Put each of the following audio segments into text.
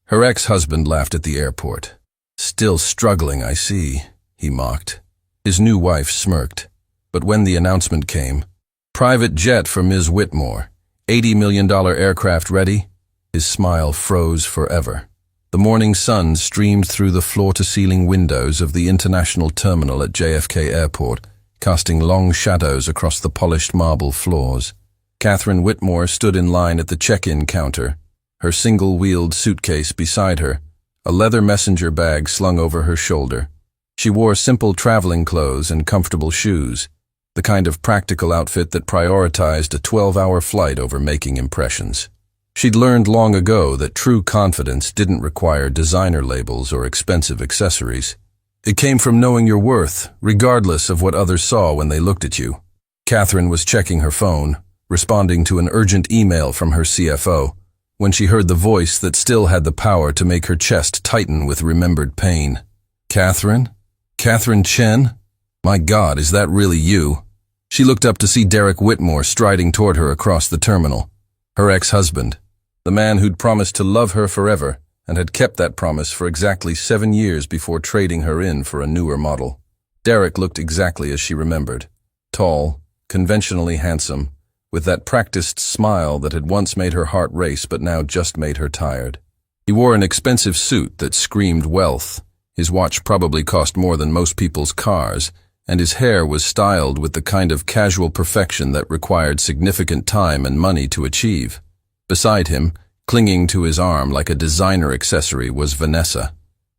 Her ex-husband laughed at the airport. "Still struggling, I see," he mocked. His new wife smirked. But when the announcement came, "Private jet for Ms. Whitmore, $80 million aircraft ready," his smile froze forever. The morning sun streamed through the floor-to-ceiling windows of the international terminal at JFK Airport, casting long shadows across the polished marble floors. Catherine Whitmore stood in line at the check-in counter, her single-wheeled suitcase beside her, a leather messenger bag slung over her shoulder. She wore simple traveling clothes and comfortable shoes, the kind of practical outfit that prioritized a 12-hour flight over making impressions. She'd learned long ago that true confidence didn't require designer labels or expensive accessories. It came from knowing your worth, regardless of what others saw when they looked at you. Catherine was checking her phone, responding to an urgent email from her CFO, when she heard the voice that still had the power to make her chest tighten with remembered pain. "Catherine? Catherine Chen? My God, is that really you?" She looked up to see Derek Whitmore striding toward her across the terminal. Her ex-husband, the man who'd promised to love her forever and had kept that promise for exactly 7 years before trading her in for a newer model. Derek looked exactly as she remembered. Tall, conventionally handsome, with that practiced smile that had once made her heart race but now just made her tired. He wore an expensive suit that screamed wealth. His watch probably cost more than most people's cars, and his hair was styled with the kind of casual perfection that required significant time and money to achieve. Beside him, clinging to his arm like a designer accessory, was Vanessa.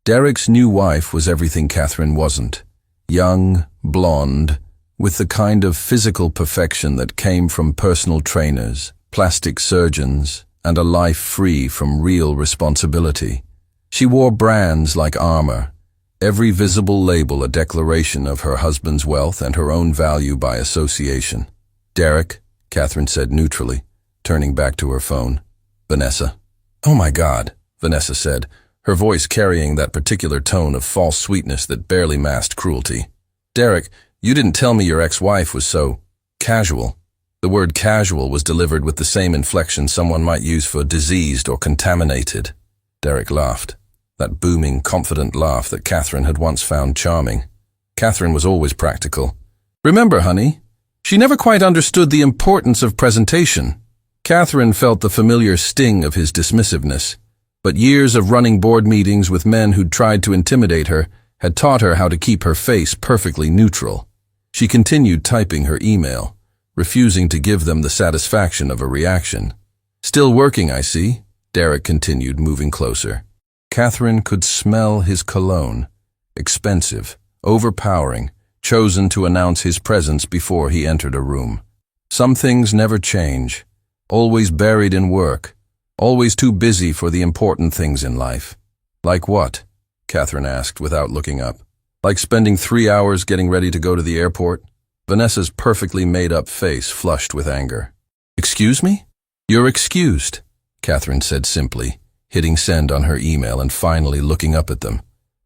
Derek's new wife was everything Catherine wasn't. Young, blonde, with the kind of physical perfection that came from personal trainers, plastic surgeons, and a life free from real responsibility. She wore brands like armor, every visible label a declaration of her husband's wealth and her own value by association. "Derek," Catherine said neutrally, turning back to her phone. "Vanessa." "Oh my God," Vanessa said, her voice carrying that particular tone of false sweetness that barely masked cruelty. "Derek, you didn't tell me your ex-wife was so casual." The word casual was delivered with the same inflection someone might use for diseased or contaminated. Derek laughed, that booming, confident laugh that Catherine had once found charming. Catherine was always practical. "Remember, honey, she never quite understood the importance of presentation." Catherine felt the familiar sting of his dismissiveness, but years of running board meetings with men who'd tried to intimidate her had taught her how to keep her face perfectly neutral. She continued typing her email, refusing to give them the satisfaction of a reaction. "Still working, I see," Derek continued, moving closer. Catherine could smell his cologne, expensive, overpowering, chosen to announce his presence before he entered a room. Some things never change, always buried in work, always too busy for the important things in life. "Like what?" Catherine asked without looking up. "Like spending 3 hours getting ready to go to the airport?" Vanessa's perfectly made-up face flushed with anger. "Excuse me?" "You're excused," Catherine said simply, hitting send on her email and finally looking up at them.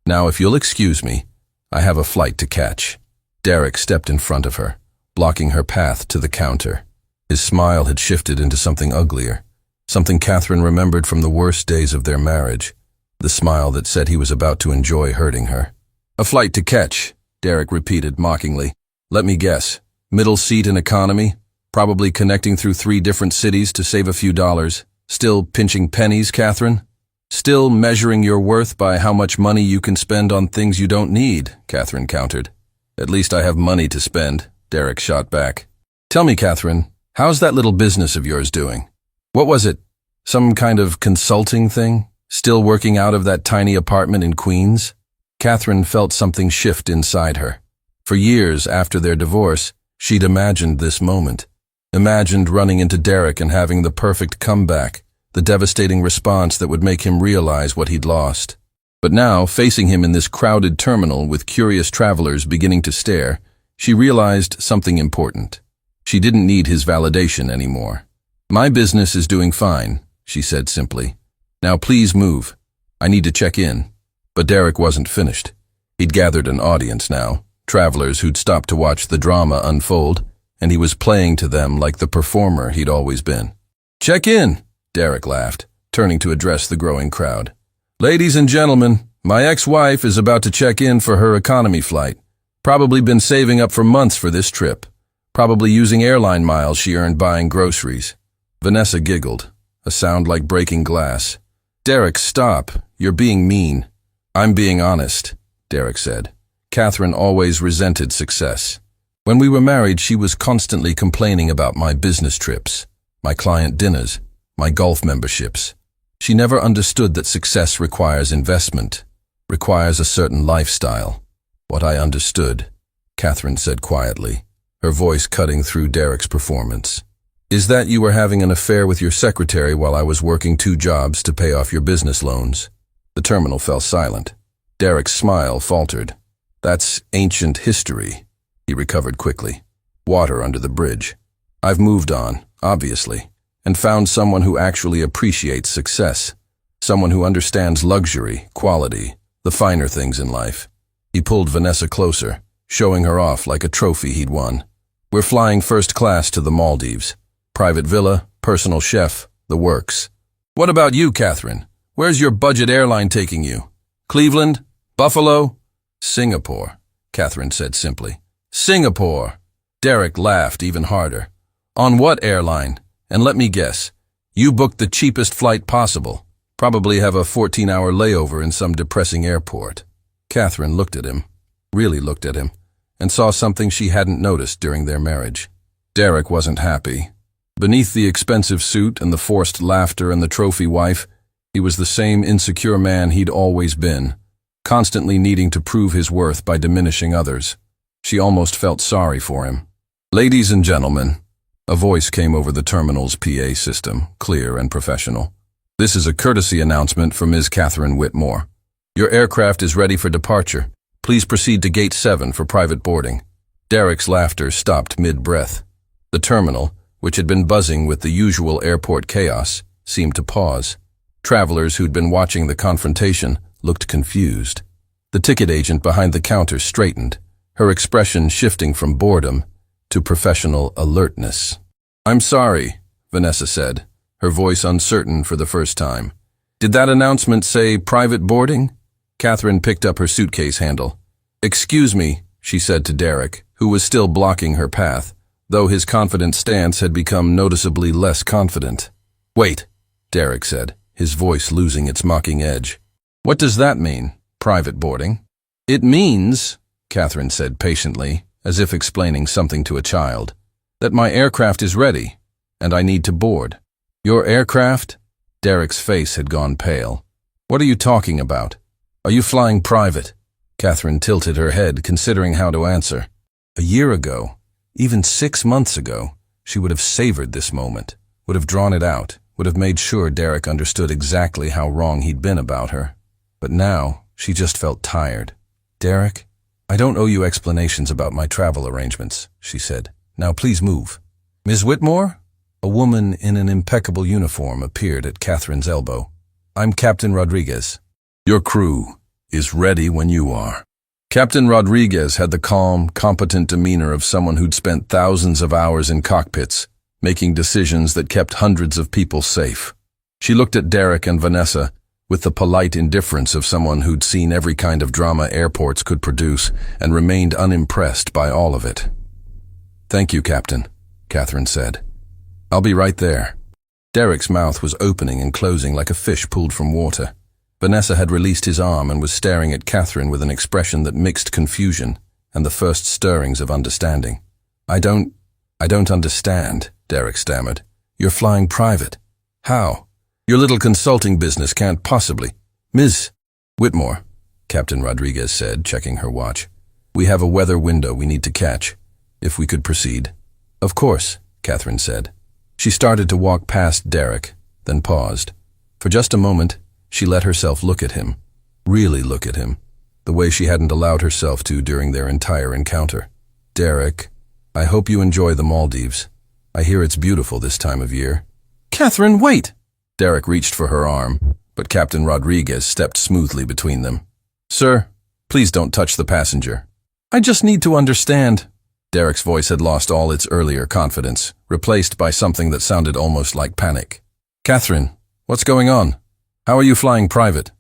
"Now, if you'll excuse me, I have a flight to catch." Derek stepped in front of her, blocking her path to the counter. His smile had shifted into something uglier, something Catherine remembered from the worst days of their marriage, the smile that said he was about to enjoy hurting her. "A flight to catch," Derek repeated mockingly. "Let me guess, middle seat in economy, probably connecting through 3 different cities to save a few dollars. Still pinching pennies, Catherine? Still measuring your worth by how much money you can spend on things you don't need," Catherine countered. "At least I have money to spend," Derek shot back. "Tell me, Catherine, how's that little business of yours doing? What was it? Some kind of consulting thing? Still working out of that tiny apartment in Queens?" Catherine felt something shift inside her. For years after their divorce, she'd imagined this moment. Imagined running into Derek and having the perfect comeback, the devastating response that would make him realize what he'd lost. But now, facing him in this crowded terminal with curious travelers beginning to stare, she realized something important. She didn't need his validation anymore. "My business is doing fine," she said simply. "Now please move. I need to check in." But Derek wasn't finished. He'd gathered an audience now, travelers who'd stopped to watch the drama unfold, and he was playing to them like the performer he'd always been. "Check in," Derek laughed, turning to address the growing crowd. Ladies and gentlemen, my ex-wife is about to check in for her economy flight. Probably been saving up for months for this trip. Probably using airline miles she earned buying groceries. Vanessa giggled, a sound like breaking glass. Derek, stop. You're being mean. I'm being honest, Derek said. Catherine always resented success. When we were married, she was constantly complaining about my business trips, my client dinners, my golf memberships. She never understood that success requires investment, requires a certain lifestyle. What I understood, Catherine said quietly, her voice cutting through Derek's performance, is that you were having an affair with your secretary while I was working 2 jobs to pay off your business loans. The terminal fell silent. Derek's smile faltered. That's ancient history. He recovered quickly. Water under the bridge. I've moved on, obviously, and found someone who actually appreciates success. Someone who understands luxury, quality, the finer things in life. He pulled Vanessa closer, showing her off like a trophy he'd won. We're flying first class to the Maldives. Private villa, personal chef, the works. What about you, Catherine? Where's your budget airline taking you? Cleveland? Buffalo? Singapore, Catherine said simply. Singapore! Derek laughed even harder. On what airline? And let me guess, you booked the cheapest flight possible. Probably have a 14-hour layover in some depressing airport. Catherine looked at him, really looked at him, and saw something she hadn't noticed during their marriage. Derek wasn't happy. Beneath the expensive suit and the forced laughter and the trophy wife, he was the same insecure man he'd always been, constantly needing to prove his worth by diminishing others. She almost felt sorry for him. Ladies and gentlemen, a voice came over the terminal's PA system, clear and professional. This is a courtesy announcement for Ms. Catherine Whitmore. Your aircraft is ready for departure. Please proceed to Gate 7 for private boarding. Derek's laughter stopped mid-breath. The terminal, which had been buzzing with the usual airport chaos, seemed to pause. Travelers who'd been watching the confrontation looked confused. The ticket agent behind the counter straightened, her expression shifting from boredom to professional alertness. I'm sorry, Vanessa said, her voice uncertain for the first time. Did that announcement say private boarding? Catherine picked up her suitcase handle. Excuse me, she said to Derek, who was still blocking her path, though his confident stance had become noticeably less confident. Wait, Derek said, his voice losing its mocking edge. What does that mean, private boarding? It means, Catherine said patiently, as if explaining something to a child, that my aircraft is ready, and I need to board. Your aircraft? Derek's face had gone pale. What are you talking about? Are you flying private? Catherine tilted her head, considering how to answer. A year ago, even 6 months ago, she would have savored this moment, would have drawn it out, would have made sure Derek understood exactly how wrong he'd been about her. But now, she just felt tired. Derek, I don't owe you explanations about my travel arrangements, she said. Now please move. Ms. Whitmore? A woman in an impeccable uniform appeared at Catherine's elbow. I'm Captain Rodriguez. Your crew is ready when you are. Captain Rodriguez had the calm, competent demeanor of someone who'd spent thousands of hours in cockpits, making decisions that kept hundreds of people safe. She looked at Derek and Vanessa with the polite indifference of someone who'd seen every kind of drama airports could produce and remained unimpressed by all of it. Thank you, Captain, Catherine said. I'll be right there. Derek's mouth was opening and closing like a fish pulled from water. Vanessa had released his arm and was staring at Catherine with an expression that mixed confusion and the first stirrings of understanding. I don't understand, Derek stammered. You're flying private. How? Your little consulting business can't possibly. Ms. Whitmore, Captain Rodriguez said, checking her watch. We have a weather window we need to catch. If we could proceed. Of course, Catherine said. She started to walk past Derek, then paused. For just a moment, she let herself look at him. Really look at him. The way she hadn't allowed herself to during their entire encounter. Derek, I hope you enjoy the Maldives. I hear it's beautiful this time of year. Catherine, wait! Derek reached for her arm, but Captain Rodriguez stepped smoothly between them. Sir, please don't touch the passenger. I just need to understand. Derek's voice had lost all its earlier confidence, replaced by something that sounded almost like panic. Catherine, what's going on? How are you flying private?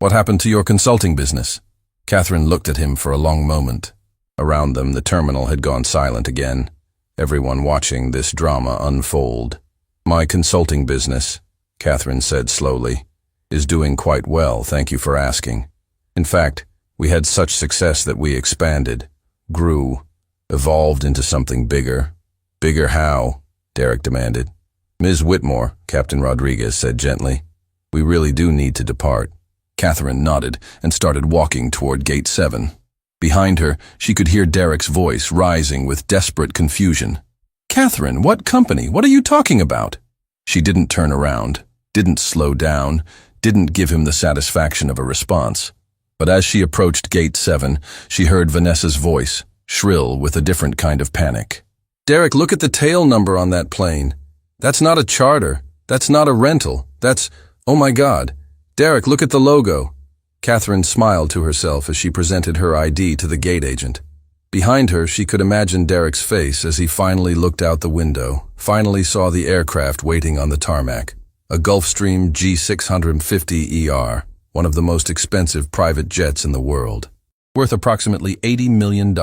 What happened to your consulting business? Catherine looked at him for a long moment. Around them, the terminal had gone silent again, everyone watching this drama unfold. My consulting business, Catherine said slowly, is doing quite well, thank you for asking. In fact, we had such success that we expanded, grew, evolved into something bigger. Bigger how? Derek demanded. Ms. Whitmore, Captain Rodriguez said gently, we really do need to depart. Catherine nodded and started walking toward Gate 7. Behind her, she could hear Derek's voice rising with desperate confusion. Catherine, what company? What are you talking about? She didn't turn around, didn't slow down, didn't give him the satisfaction of a response. But as she approached Gate 7, she heard Vanessa's voice, shrill with a different kind of panic. Derek, look at the tail number on that plane. That's not a charter. That's not a rental. That's, oh my God. Derek, look at the logo. Catherine smiled to herself as she presented her ID to the gate agent. Behind her, she could imagine Derek's face as he finally looked out the window, finally saw the aircraft waiting on the tarmac. A Gulfstream G650ER, one of the most expensive private jets in the world, worth approximately $80 million,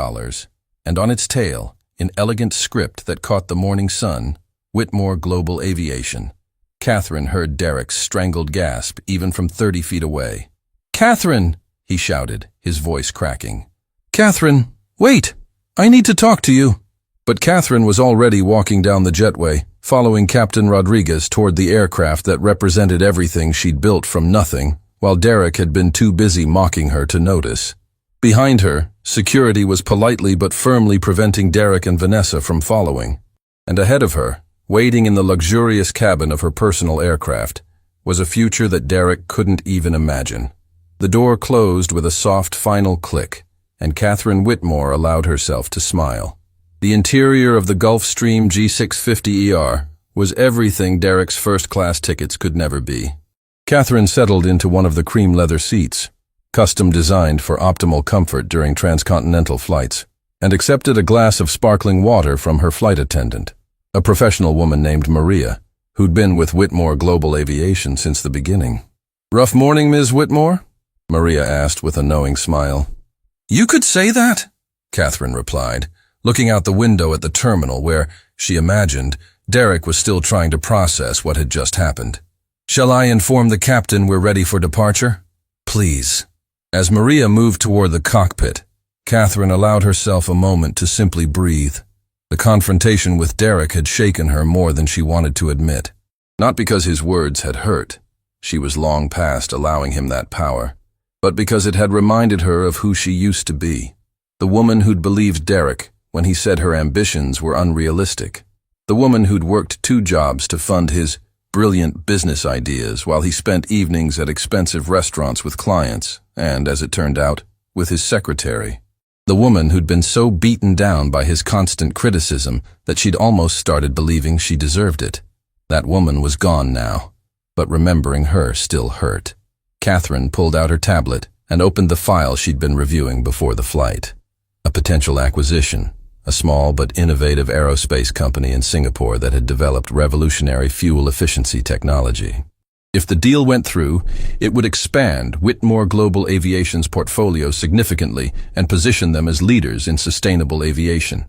and on its tail, in elegant script that caught the morning sun, Whitmore Global Aviation. Catherine heard Derek's strangled gasp even from 30 feet away. Catherine, he shouted, his voice cracking. Catherine, wait! I need to talk to you. But Catherine was already walking down the jetway, following Captain Rodriguez toward the aircraft that represented everything she'd built from nothing, while Derek had been too busy mocking her to notice. Behind her, security was politely but firmly preventing Derek and Vanessa from following. And ahead of her, waiting in the luxurious cabin of her personal aircraft, was a future that Derek couldn't even imagine. The door closed with a soft final click, and Catherine Whitmore allowed herself to smile. The interior of the Gulfstream G650ER was everything Derek's first-class tickets could never be. Catherine settled into one of the cream leather seats, custom designed for optimal comfort during transcontinental flights, and accepted a glass of sparkling water from her flight attendant, a professional woman named Maria, who'd been with Whitmore Global Aviation since the beginning. Rough morning, Ms. Whitmore? Maria asked with a knowing smile. You could say that, Catherine replied, looking out the window at the terminal where, she imagined, Derek was still trying to process what had just happened. Shall I inform the captain we're ready for departure? Please. As Maria moved toward the cockpit, Catherine allowed herself a moment to simply breathe. The confrontation with Derek had shaken her more than she wanted to admit. Not because his words had hurt, she was long past allowing him that power, but because it had reminded her of who she used to be. The woman who'd believed Derek when he said her ambitions were unrealistic. The woman who'd worked 2 jobs to fund his brilliant business ideas while he spent evenings at expensive restaurants with clients and, as it turned out, with his secretary. The woman who'd been so beaten down by his constant criticism that she'd almost started believing she deserved it. That woman was gone now, but remembering her still hurt. Catherine pulled out her tablet and opened the file she'd been reviewing before the flight. A potential acquisition, a small but innovative aerospace company in Singapore that had developed revolutionary fuel efficiency technology. If the deal went through, it would expand Whitmore Global Aviation's portfolio significantly and position them as leaders in sustainable aviation.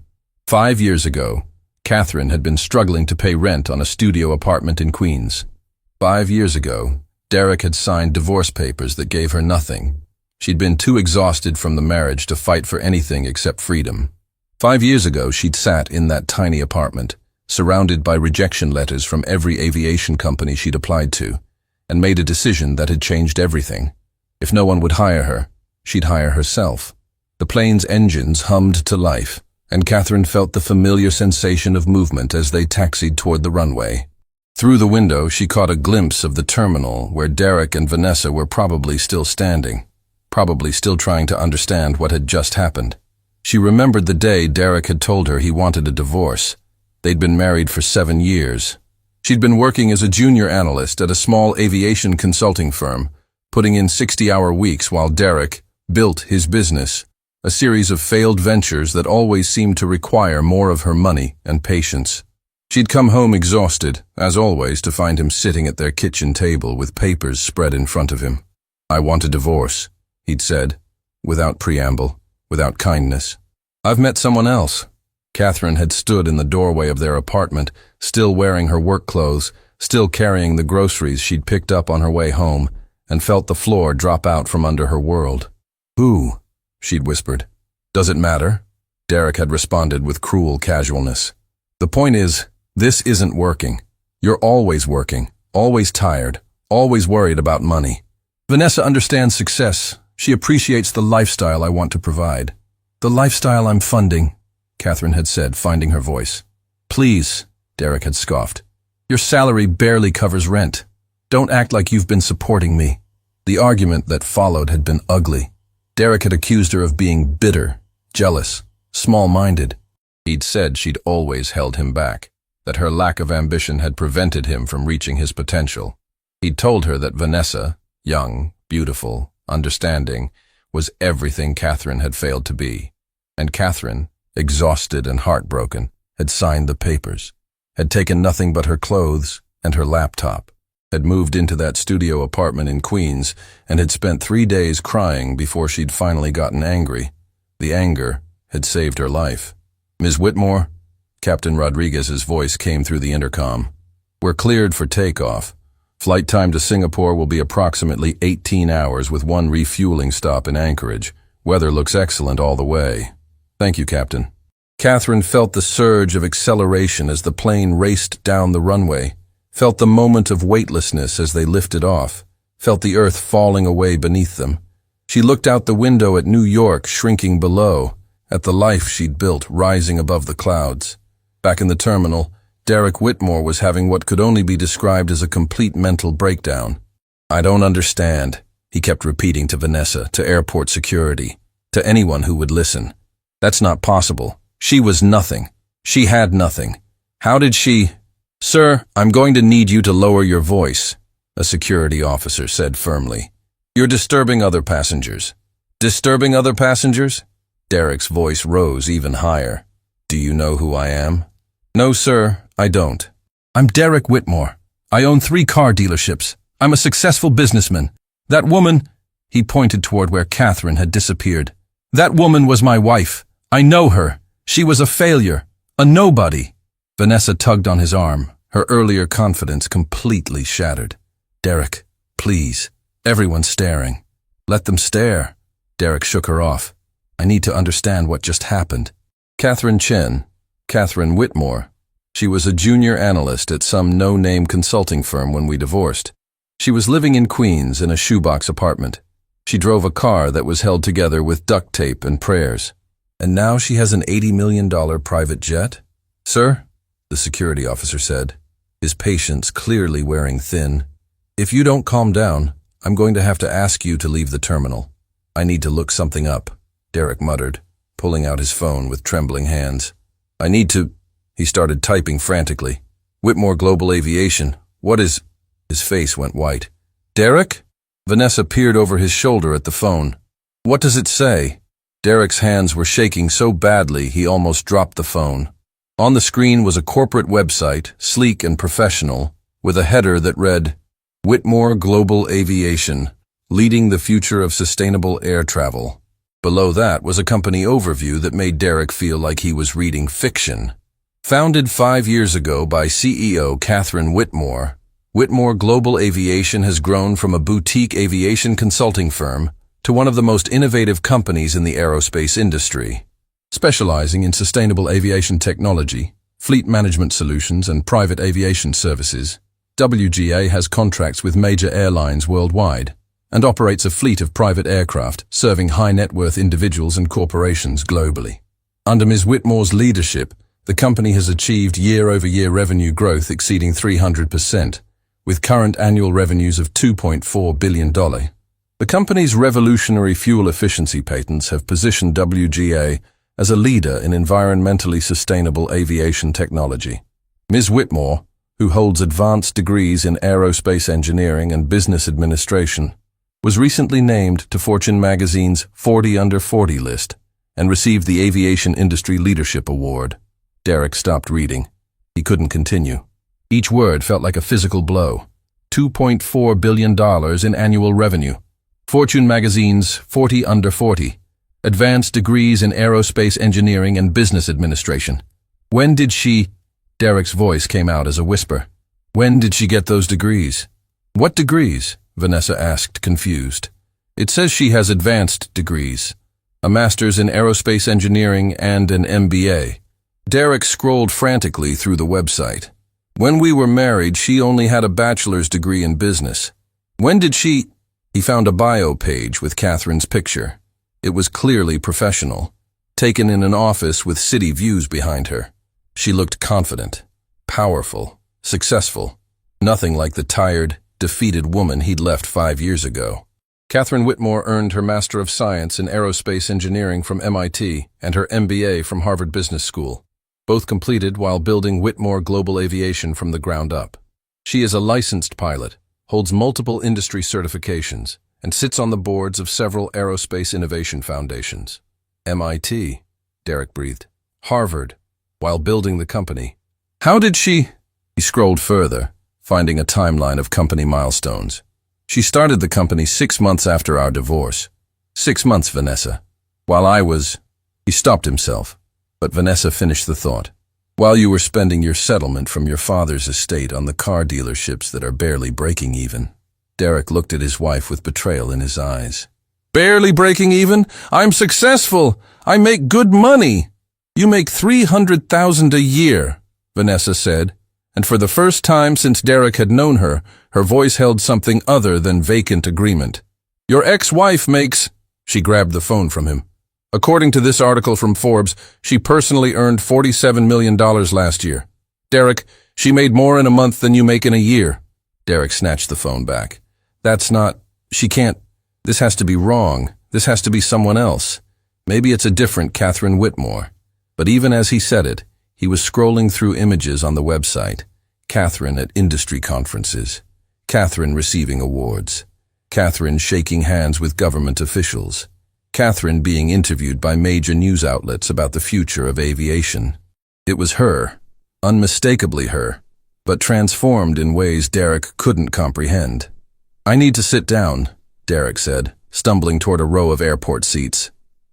5 years ago, Catherine had been struggling to pay rent on a studio apartment in Queens. 5 years ago, Derek had signed divorce papers that gave her nothing. She'd been too exhausted from the marriage to fight for anything except freedom. 5 years ago, she'd sat in that tiny apartment, surrounded by rejection letters from every aviation company she'd applied to, and made a decision that had changed everything. If no one would hire her, she'd hire herself. The plane's engines hummed to life, and Catherine felt the familiar sensation of movement as they taxied toward the runway. Through the window, she caught a glimpse of the terminal where Derek and Vanessa were probably still standing, probably still trying to understand what had just happened. She remembered the day Derek had told her he wanted a divorce. They'd been married for 7 years. She'd been working as a junior analyst at a small aviation consulting firm, putting in 60-hour weeks while Derek built his business, a series of failed ventures that always seemed to require more of her money and patience. She'd come home exhausted, as always, to find him sitting at their kitchen table with papers spread in front of him. I want a divorce, he'd said, without preamble, without kindness. I've met someone else. Catherine had stood in the doorway of their apartment, still wearing her work clothes, still carrying the groceries she'd picked up on her way home, and felt the floor drop out from under her world. Who? She'd whispered. Does it matter? Derek had responded with cruel casualness. The point is, this isn't working. You're always working, always tired, always worried about money. Vanessa understands success. She appreciates the lifestyle I want to provide. The lifestyle I'm funding, Catherine had said, finding her voice. Please, Derek had scoffed. Your salary barely covers rent. Don't act like you've been supporting me. The argument that followed had been ugly. Derek had accused her of being bitter, jealous, small-minded. He'd said she'd always held him back, that her lack of ambition had prevented him from reaching his potential. He'd told her that Vanessa, young, beautiful, understanding, was everything Catherine had failed to be. And Catherine, exhausted and heartbroken, had signed the papers, had taken nothing but her clothes and her laptop, had moved into that studio apartment in Queens, and had spent 3 days crying before she'd finally gotten angry. The anger had saved her life. Ms. Whitmore, Captain Rodriguez's voice came through the intercom. We're cleared for takeoff. Flight time to Singapore will be approximately 18 hours with 1 refueling stop in Anchorage. Weather looks excellent all the way. Thank you, Captain. Catherine felt the surge of acceleration as the plane raced down the runway, felt the moment of weightlessness as they lifted off, felt the earth falling away beneath them. She looked out the window at New York shrinking below, at the life she'd built rising above the clouds. Back in the terminal, Derek Whitmore was having what could only be described as a complete mental breakdown. I don't understand, he kept repeating to Vanessa, to airport security, to anyone who would listen. That's not possible. She was nothing. She had nothing. How did she— Sir, I'm going to need you to lower your voice, a security officer said firmly. You're disturbing other passengers. Disturbing other passengers? Derek's voice rose even higher. Do you know who I am? No, sir, I don't. I'm Derek Whitmore. I own 3 car dealerships. I'm a successful businessman. That woman— He pointed toward where Catherine had disappeared. That woman was my wife. I know her. She was a failure. A nobody. Vanessa tugged on his arm, her earlier confidence completely shattered. Derek, please. Everyone's staring. Let them stare. Derek shook her off. I need to understand what just happened. Catherine Whitmore. She was a junior analyst at some no-name consulting firm when we divorced. She was living in Queens in a shoebox apartment. She drove a car that was held together with duct tape and prayers. And now she has an $80 million private jet? Sir, the security officer said, his patience clearly wearing thin. If you don't calm down, I'm going to have to ask you to leave the terminal. I need to look something up, Derek muttered, pulling out his phone with trembling hands. I need to— He started typing frantically. Whitmore Global Aviation. What is— His face went white. Derek? Vanessa peered over his shoulder at the phone. What does it say? Derek's hands were shaking so badly he almost dropped the phone. On the screen was a corporate website, sleek and professional, with a header that read, Whitmore Global Aviation, leading the future of sustainable air travel. Below that was a company overview that made Derek feel like he was reading fiction. Founded 5 years ago by CEO Catherine Whitmore, Whitmore Global Aviation has grown from a boutique aviation consulting firm to one of the most innovative companies in the aerospace industry. Specializing in sustainable aviation technology, fleet management solutions, and private aviation services, WGA has contracts with major airlines worldwide and operates a fleet of private aircraft serving high-net-worth individuals and corporations globally. Under Ms. Whitmore's leadership, the company has achieved year-over-year revenue growth exceeding 300%, with current annual revenues of $2.4 billion. The company's revolutionary fuel efficiency patents have positioned WGA as a leader in environmentally sustainable aviation technology. Ms. Whitmore, who holds advanced degrees in aerospace engineering and business administration, was recently named to Fortune magazine's 40 Under 40 list and received the Aviation Industry Leadership Award. Derek stopped reading. He couldn't continue. Each word felt like a physical blow. $2.4 billion in annual revenue. Fortune magazine's 40 Under 40. Advanced degrees in aerospace engineering and business administration. When did she... Derek's voice came out as a whisper. When did she get those degrees? What degrees? Vanessa asked, confused. It says she has advanced degrees. A master's in aerospace engineering and an MBA. Derek scrolled frantically through the website. When we were married, she only had a bachelor's degree in business. When did she... He found a bio page with Catherine's picture. It was clearly professional, taken in an office with city views behind her. She looked confident, powerful, successful, nothing like the tired, defeated woman he'd left 5 years ago. Catherine Whitmore earned her Master of Science in Aerospace Engineering from MIT and her MBA from Harvard Business School, both completed while building Whitmore Global Aviation from the ground up. She is a licensed pilot, holds multiple industry certifications, and sits on the boards of several aerospace innovation foundations. MIT, Derek breathed. Harvard, while building the company. How did she... He scrolled further, finding a timeline of company milestones. She started the company 6 months after our divorce. 6 months, Vanessa. While I was... He stopped himself, but Vanessa finished the thought. While you were spending your settlement from your father's estate on the car dealerships that are barely breaking even. Derek looked at his wife with betrayal in his eyes. Barely breaking even? I'm successful. I make good money. You make $300,000 a year, Vanessa said, and for the first time since Derek had known her, her voice held something other than vacant agreement. Your ex-wife makes... She grabbed the phone from him. According to this article from Forbes, she personally earned $47 million last year. Derek, she made more in a month than you make in a year. Derek snatched the phone back. That's not... She can't... This has to be wrong. This has to be someone else. Maybe it's a different Catherine Whitmore. But even as he said it, he was scrolling through images on the website. Catherine at industry conferences. Catherine receiving awards. Catherine shaking hands with government officials. Catherine being interviewed by major news outlets about the future of aviation. It was her, unmistakably her, but transformed in ways Derek couldn't comprehend. I need to sit down, Derek said, stumbling toward a row of airport seats.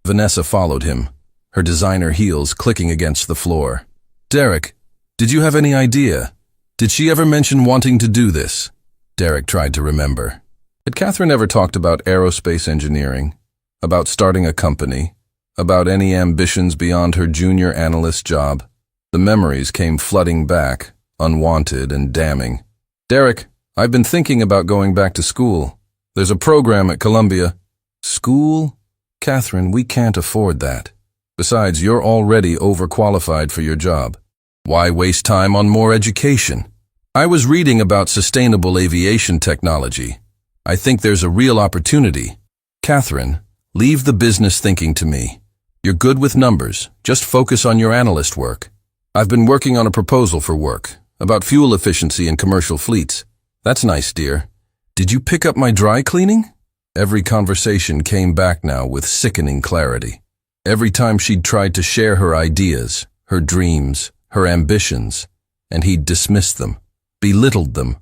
Vanessa followed him, her designer heels clicking against the floor. Derek, did you have any idea? Did she ever mention wanting to do this? Derek tried to remember. Had Catherine ever talked about aerospace engineering? About starting a company? About any ambitions beyond her junior analyst job? The memories came flooding back, unwanted and damning. Derek, I've been thinking about going back to school. There's a program at Columbia. School? Catherine, we can't afford that. Besides, you're already overqualified for your job. Why waste time on more education? I was reading about sustainable aviation technology. I think there's a real opportunity. Catherine, leave the business thinking to me. You're good with numbers. Just focus on your analyst work. I've been working on a proposal for work, about fuel efficiency in commercial fleets. That's nice, dear. Did you pick up my dry cleaning? Every conversation came back now with sickening clarity. Every time she'd tried to share her ideas, her dreams, her ambitions, and he'd dismissed them, belittled them,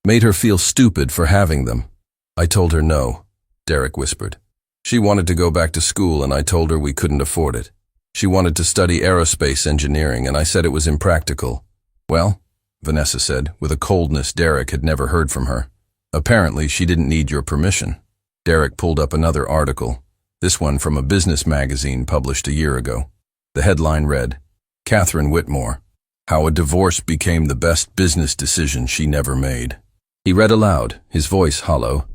made her feel stupid for having them. I told her no, Derek whispered. She wanted to go back to school and I told her we couldn't afford it. She wanted to study aerospace engineering and I said it was impractical. Well, Vanessa said, with a coldness Derek had never heard from her. Apparently she didn't need your permission. Derek pulled up another article, this one from a business magazine published a year ago. The headline read, Catherine Whitmore, How a Divorce Became the Best Business Decision She Never Made. He read aloud, his voice hollow.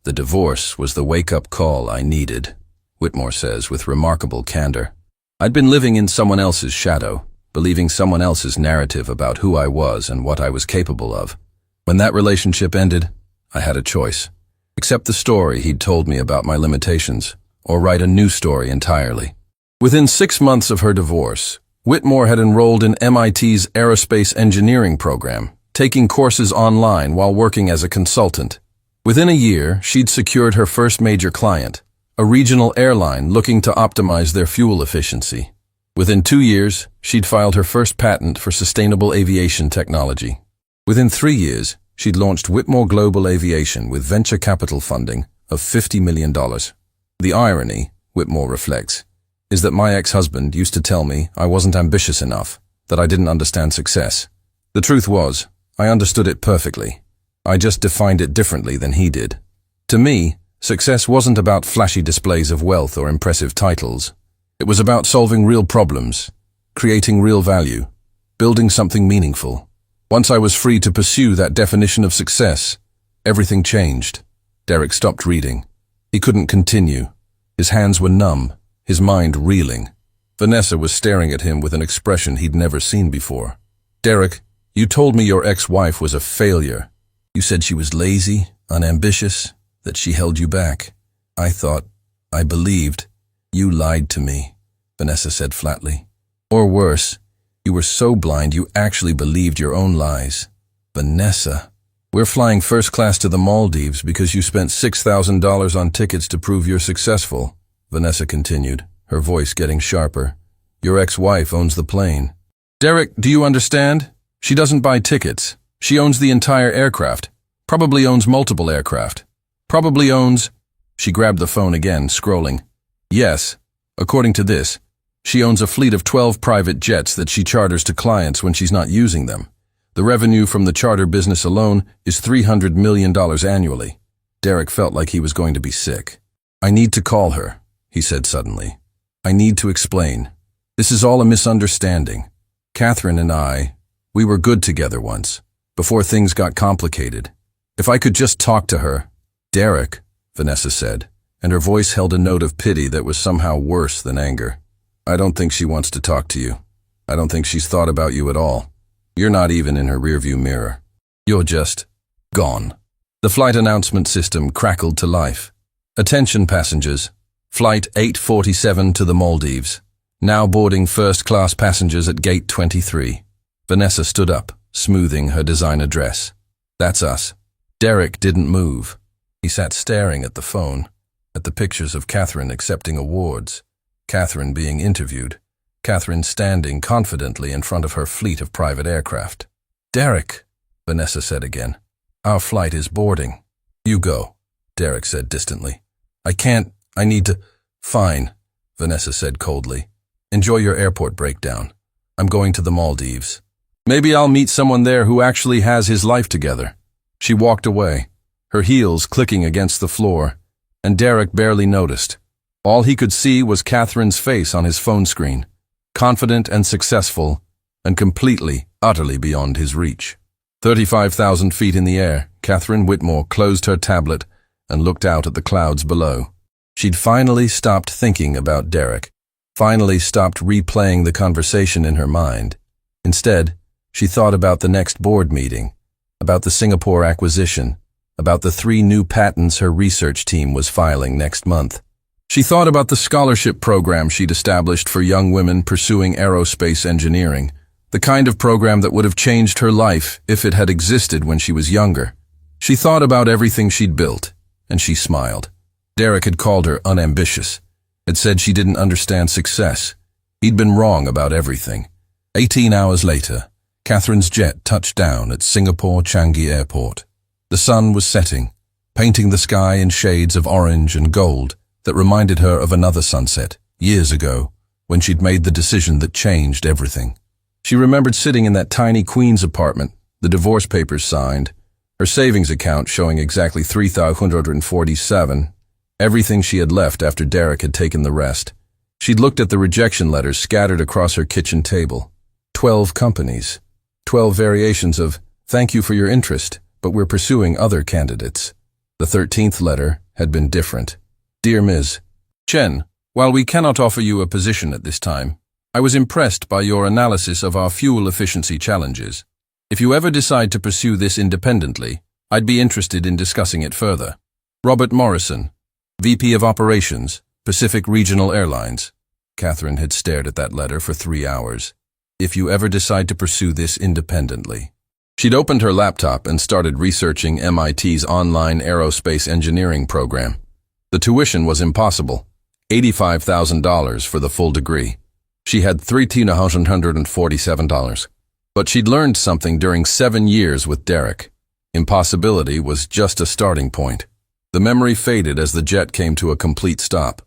The divorce was the wake-up call I needed, Whitmore says with remarkable candor. I'd been living in someone else's shadow, believing someone else's narrative about who I was and what I was capable of. When that relationship ended, I had a choice. Accept the story he'd told me about my limitations, or write a new story entirely. Within 6 months of her divorce, Whitmore had enrolled in MIT's aerospace engineering program, taking courses online while working as a consultant. Within a year, she'd secured her first major client, a regional airline looking to optimize their fuel efficiency. Within 2 years, she'd filed her first patent for sustainable aviation technology. Within 3 years, she'd launched Whitmore Global Aviation with venture capital funding, of $50 million. The irony, Whitmore reflects, is that my ex-husband used to tell me I wasn't ambitious enough, that I didn't understand success. The truth was, I understood it perfectly. I just defined it differently than he did. To me, success wasn't about flashy displays of wealth or impressive titles. It was about solving real problems, creating real value, building something meaningful. Once I was free to pursue that definition of success, everything changed. Derek stopped reading. He couldn't continue. His hands were numb, his mind reeling. Vanessa was staring at him with an expression he'd never seen before. Derek, you told me your ex-wife was a failure. You said she was lazy, unambitious, that she held you back. I believed. You lied to me, Vanessa said flatly. Or worse, you were so blind you actually believed your own lies. Vanessa, we're flying first class to the Maldives because you spent $6,000 on tickets to prove you're successful, Vanessa continued, her voice getting sharper. Your ex-wife owns the plane. Derek, do you understand? She doesn't buy tickets. She owns the entire aircraft. Probably owns multiple aircraft. Probably owns... She grabbed the phone again, scrolling. Yes, according to this, she owns a fleet of 12 private jets that she charters to clients when she's not using them. The revenue from the charter business alone is $300 million annually. Derek felt like he was going to be sick. I need to call her, he said suddenly. I need to explain. This is all a misunderstanding. Catherine and we were good together once, before things got complicated. If I could just talk to her. Derek, Vanessa said, and her voice held a note of pity that was somehow worse than anger. I don't think she wants to talk to you. I don't think she's thought about you at all. You're not even in her rearview mirror. You're just gone. The flight announcement system crackled to life. Attention passengers. Flight 847 to the Maldives. Now boarding first-class passengers at gate 23. Vanessa stood up, smoothing her designer dress. That's us. Derek didn't move. He sat staring at the phone, at the pictures of Catherine accepting awards, Catherine being interviewed, Catherine standing confidently in front of her fleet of private aircraft. Derek, Vanessa said again, our flight is boarding. You go, Derek said distantly. I need to... Fine, Vanessa said coldly. Enjoy your airport breakdown. I'm going to the Maldives. Maybe I'll meet someone there who actually has his life together. She walked away, her heels clicking against the floor, and Derek barely noticed. All he could see was Catherine's face on his phone screen, confident and successful, and completely, utterly beyond his reach. 35,000 feet in the air, Catherine Whitmore closed her tablet and looked out at the clouds below. She'd finally stopped thinking about Derek, finally stopped replaying the conversation in her mind. Instead, she thought about the next board meeting, about the Singapore acquisition, about the 3 new patents her research team was filing next month. She thought about the scholarship program she'd established for young women pursuing aerospace engineering, the kind of program that would have changed her life if it had existed when she was younger. She thought about everything she'd built, and she smiled. Derek had called her unambitious, had said she didn't understand success. He'd been wrong about everything. 18 hours later, Catherine's jet touched down at Singapore Changi Airport. The sun was setting, painting the sky in shades of orange and gold that reminded her of another sunset, years ago, when she'd made the decision that changed everything. She remembered sitting in that tiny Queens apartment, the divorce papers signed, her savings account showing exactly $3,147, everything she had left after Derek had taken the rest. She'd looked at the rejection letters scattered across her kitchen table. 12 companies. 12 variations of, thank you for your interest, but we're pursuing other candidates. The 13th letter had been different. Dear Ms. Chen, while we cannot offer you a position at this time, I was impressed by your analysis of our fuel efficiency challenges. If you ever decide to pursue this independently, I'd be interested in discussing it further. Robert Morrison, VP of Operations, Pacific Regional Airlines. Catherine had stared at that letter for 3 hours. If you ever decide to pursue this independently. She'd opened her laptop and started researching MIT's online aerospace engineering program. The tuition was impossible, $85,000 for the full degree. She had $1,347. But she'd learned something during 7 years with Derek. Impossibility was just a starting point. The memory faded as the jet came to a complete stop.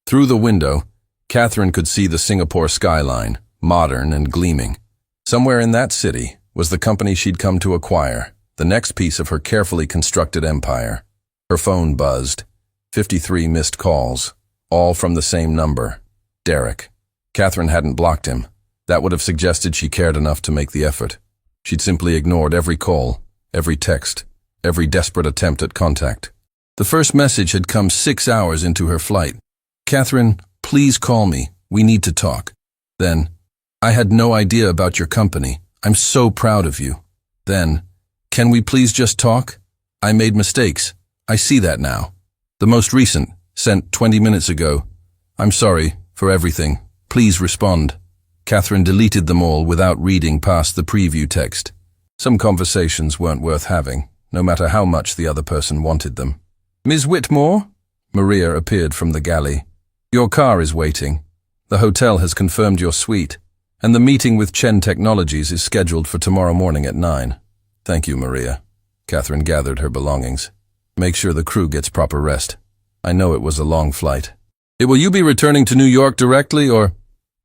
Through the window, Catherine could see the Singapore skyline, modern and gleaming. Somewhere in that city was the company she'd come to acquire, the next piece of her carefully constructed empire. Her phone buzzed. 53 missed calls, all from the same number. Derek. Catherine hadn't blocked him. That would have suggested she cared enough to make the effort. She'd simply ignored every call, every text, every desperate attempt at contact. The first message had come 6 hours into her flight. "Catherine, please call me. We need to talk." Then, "I had no idea about your company. I'm so proud of you." Then, "Can we please just talk? I made mistakes. I see that now." The most recent, sent 20 minutes ago. "I'm sorry for everything. Please respond." Catherine deleted them all without reading past the preview text. Some conversations weren't worth having, no matter how much the other person wanted them. "Ms. Whitmore?" Maria appeared from the galley. "Your car is waiting. The hotel has confirmed your suite, and the meeting with Chen Technologies is scheduled for tomorrow morning at 9. "Thank you, Maria." Catherine gathered her belongings. "Make sure the crew gets proper rest. I know it was a long flight." "Will you be returning to New York directly, or—"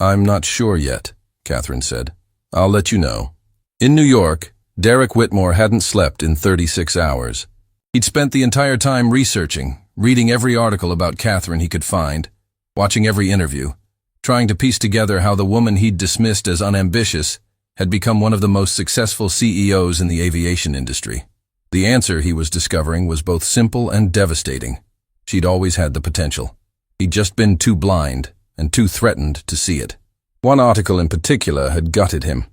"I'm not sure yet," Catherine said. "I'll let you know." In New York, Derek Whitmore hadn't slept in 36 hours. He'd spent the entire time researching, reading every article about Catherine he could find, watching every interview, trying to piece together how the woman he'd dismissed as unambitious had become one of the most successful CEOs in the aviation industry. The answer, he was discovering, was both simple and devastating. She'd always had the potential. He'd just been too blind and too threatened to see it. One article in particular had gutted him.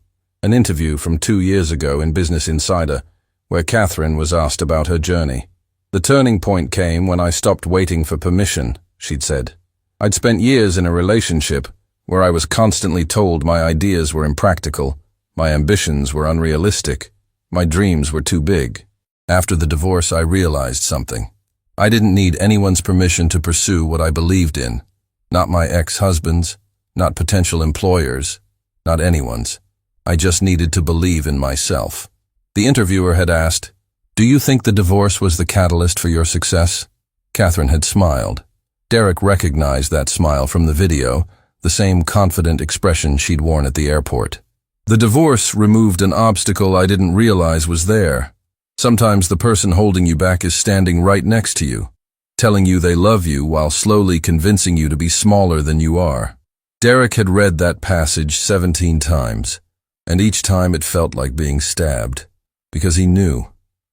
An interview from 2 years ago in Business Insider, where Catherine was asked about her journey. "The turning point came when I stopped waiting for permission," she'd said. "I'd spent years in a relationship where I was constantly told my ideas were impractical, my ambitions were unrealistic, my dreams were too big. After the divorce, I realized something. I didn't need anyone's permission to pursue what I believed in. Not my ex-husband's, not potential employers, not anyone's. I just needed to believe in myself." The interviewer had asked, "Do you think the divorce was the catalyst for your success?" Catherine had smiled. Derek recognized that smile from the video, the same confident expression she'd worn at the airport. "The divorce removed an obstacle I didn't realize was there. Sometimes the person holding you back is standing right next to you, telling you they love you while slowly convincing you to be smaller than you are." Derek had read that passage 17 times, and each time it felt like being stabbed, because he knew,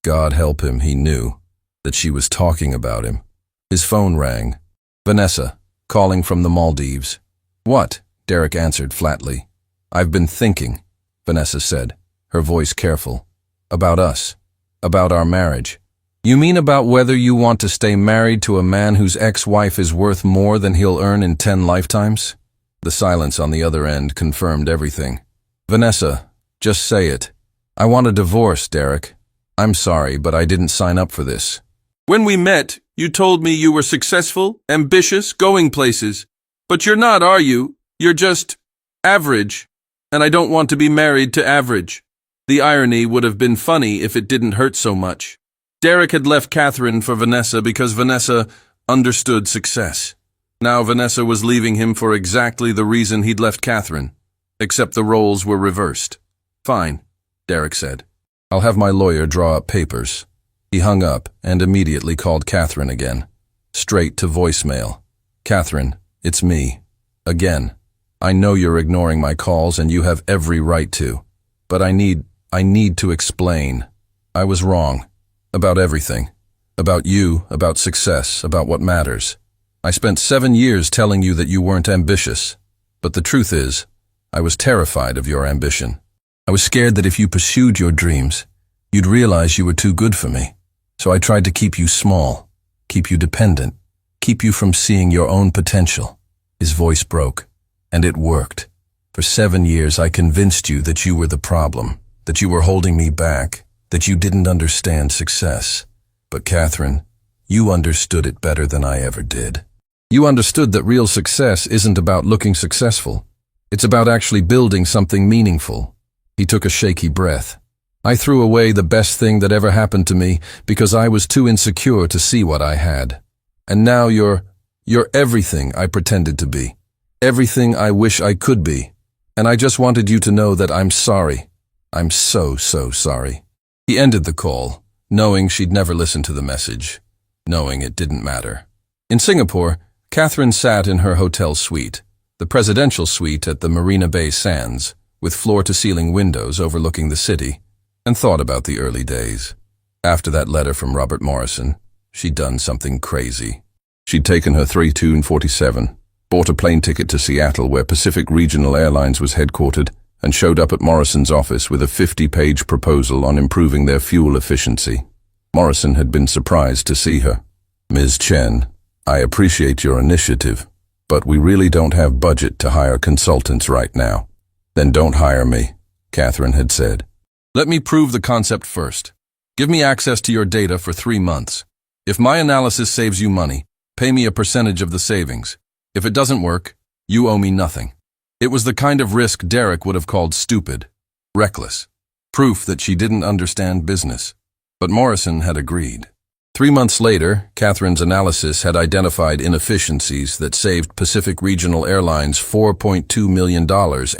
God help him, he knew, that she was talking about him. His phone rang. Vanessa, calling from the Maldives. "What?" Derek answered flatly. "I've been thinking," Vanessa said, her voice careful. "About us. About our marriage." "You mean about whether you want to stay married to a man whose ex-wife is worth more than he'll earn in 10 lifetimes? The silence on the other end confirmed everything. "Vanessa, just say it. I want a divorce, Derek. I'm sorry, but I didn't sign up for this." "When we met, you told me you were successful, ambitious, going places. But you're not, are you? You're just average. And I don't want to be married to average." The irony would have been funny if it didn't hurt so much. Derek had left Catherine for Vanessa because Vanessa understood success. Now Vanessa was leaving him for exactly the reason he'd left Catherine, except the roles were reversed. "Fine," Derek said. "I'll have my lawyer draw up papers." He hung up and immediately called Catherine again. Straight to voicemail. "Catherine, it's me. Again. I know you're ignoring my calls and you have every right to. But I need to explain. I was wrong. About everything. About you, about success, about what matters. I spent 7 years telling you that you weren't ambitious. But the truth is, I was terrified of your ambition. I was scared that if you pursued your dreams, you'd realize you were too good for me. So I tried to keep you small, keep you dependent, keep you from seeing your own potential." His voice broke. "And it worked. For 7 years I convinced you that you were the problem, that you were holding me back, that you didn't understand success. But Catherine, you understood it better than I ever did. You understood that real success isn't about looking successful. It's about actually building something meaningful." He took a shaky breath. I threw away the best thing that ever happened to me because I was too insecure to see what I had. And now you're everything I pretended to be. Everything I wish I could be. And I just wanted you to know that I'm sorry. I'm so sorry." He ended the call, knowing she'd never listen to the message, knowing it didn't matter. In Singapore, Catherine sat in her hotel suite, the presidential suite at the Marina Bay Sands, with floor-to-ceiling windows overlooking the city, and thought about the early days. After that letter from Robert Morrison, she'd done something crazy. She'd taken her 3-2-47, bought a plane ticket to Seattle where Pacific Regional Airlines was headquartered, and showed up at Morrison's office with a 50-page proposal on improving their fuel efficiency. Morrison had been surprised to see her. "Ms. Chen, I appreciate your initiative, but we really don't have budget to hire consultants right now." "Then don't hire me," Catherine had said. "Let me prove the concept first. Give me access to your data for 3 months. If my analysis saves you money, pay me a percentage of the savings. If it doesn't work, you owe me nothing." It was the kind of risk Derek would have called stupid, reckless, proof that she didn't understand business. But Morrison had agreed. 3 months later, Catherine's analysis had identified inefficiencies that saved Pacific Regional Airlines $4.2 million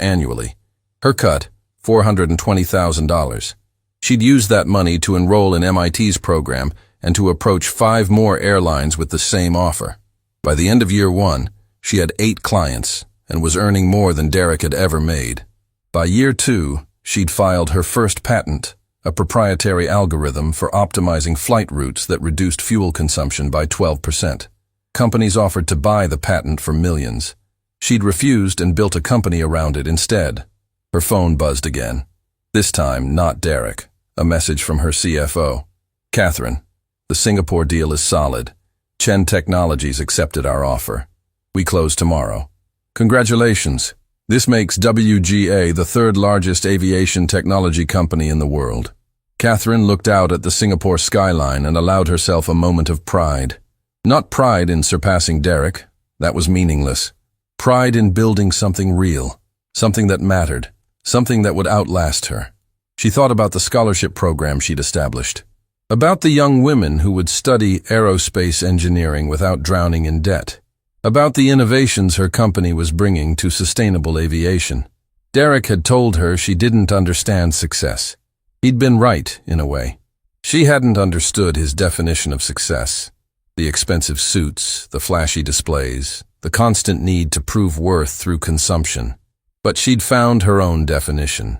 annually. Her cut, $420,000. She'd used that money to enroll in MIT's program and to approach 5 more airlines with the same offer. By the end of year 1, she had 8 clients and was earning more than Derek had ever made. By year 2, she'd filed her first patent, a proprietary algorithm for optimizing flight routes that reduced fuel consumption by 12%. Companies offered to buy the patent for millions. She'd refused and built a company around it instead. Her phone buzzed again. This time, not Derek. A message from her CFO. "Catherine, the Singapore deal is solid. Chen Technologies accepted our offer. We close tomorrow. Congratulations. This makes WGA the 3rd largest aviation technology company in the world." Catherine looked out at the Singapore skyline and allowed herself a moment of pride. Not pride in surpassing Derek. That was meaningless. Pride in building something real, something that mattered, something that would outlast her. She thought about the scholarship program she'd established, about the young women who would study aerospace engineering without drowning in debt, about the innovations her company was bringing to sustainable aviation. Derek had told her she didn't understand success. He'd been right, in a way. She hadn't understood his definition of success. The expensive suits, the flashy displays, the constant need to prove worth through consumption. But she'd found her own definition,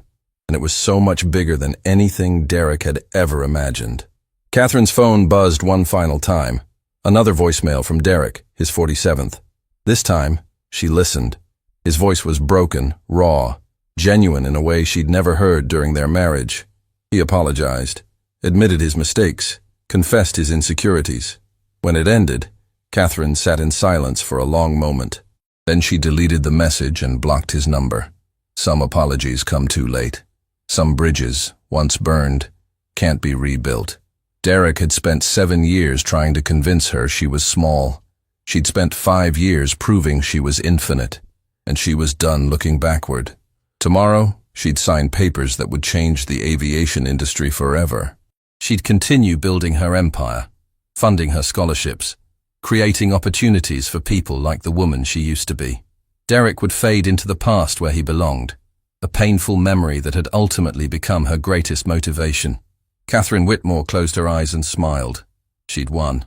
and it was so much bigger than anything Derek had ever imagined. Catherine's phone buzzed one final time. Another voicemail from Derek, his 47th. This time, she listened. His voice was broken, raw, genuine in a way she'd never heard during their marriage. He apologized, admitted his mistakes, confessed his insecurities. When it ended, Catherine sat in silence for a long moment. Then she deleted the message and blocked his number. Some apologies come too late. Some bridges, once burned, can't be rebuilt. Derek had spent 7 years trying to convince her she was small. She'd spent 5 years proving she was infinite, and she was done looking backward. Tomorrow, she'd sign papers that would change the aviation industry forever. She'd continue building her empire, funding her scholarships, creating opportunities for people like the woman she used to be. Derek would fade into the past where he belonged, a painful memory that had ultimately become her greatest motivation. Catherine Whitmore closed her eyes and smiled. She'd won.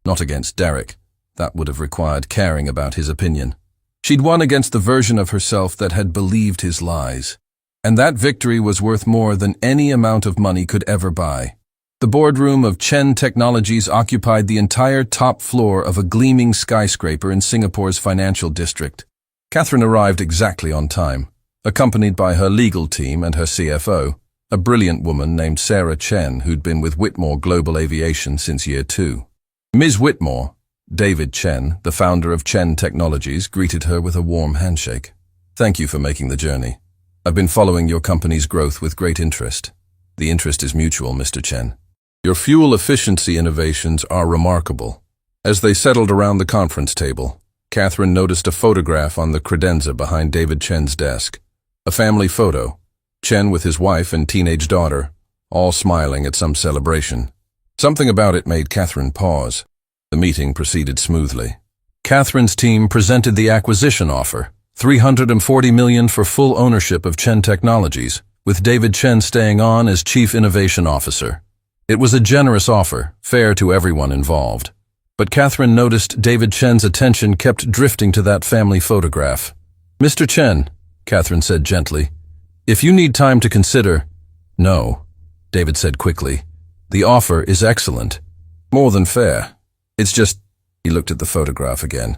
Not against Derek. That would have required caring about his opinion. She'd won against the version of herself that had believed his lies. And that victory was worth more than any amount of money could ever buy. The boardroom of Chen Technologies occupied the entire top floor of a gleaming skyscraper in Singapore's financial district. Catherine arrived exactly on time, accompanied by her legal team and her CFO, a brilliant woman named Sarah Chen who'd been with Whitmore Global Aviation since year 2. Ms. Whitmore, David Chen, the founder of Chen Technologies, greeted her with a warm handshake. "Thank you for making the journey. I've been following your company's growth with great interest. The interest is mutual, Mr. Chen. Your fuel efficiency innovations are remarkable." As they settled around the conference table, Catherine noticed a photograph on the credenza behind David Chen's desk. A family photo, Chen with his wife and teenage daughter, all smiling at some celebration. Something about it made Catherine pause. The meeting proceeded smoothly. Catherine's team presented the acquisition offer, $340 million for full ownership of Chen Technologies, with David Chen staying on as Chief Innovation Officer. It was a generous offer, fair to everyone involved. But Catherine noticed David Chen's attention kept drifting to that family photograph. "Mr. Chen," Catherine said gently, "if you need time to consider—" "No," David said quickly. "The offer is excellent. More than fair. It's just—" He looked at the photograph again.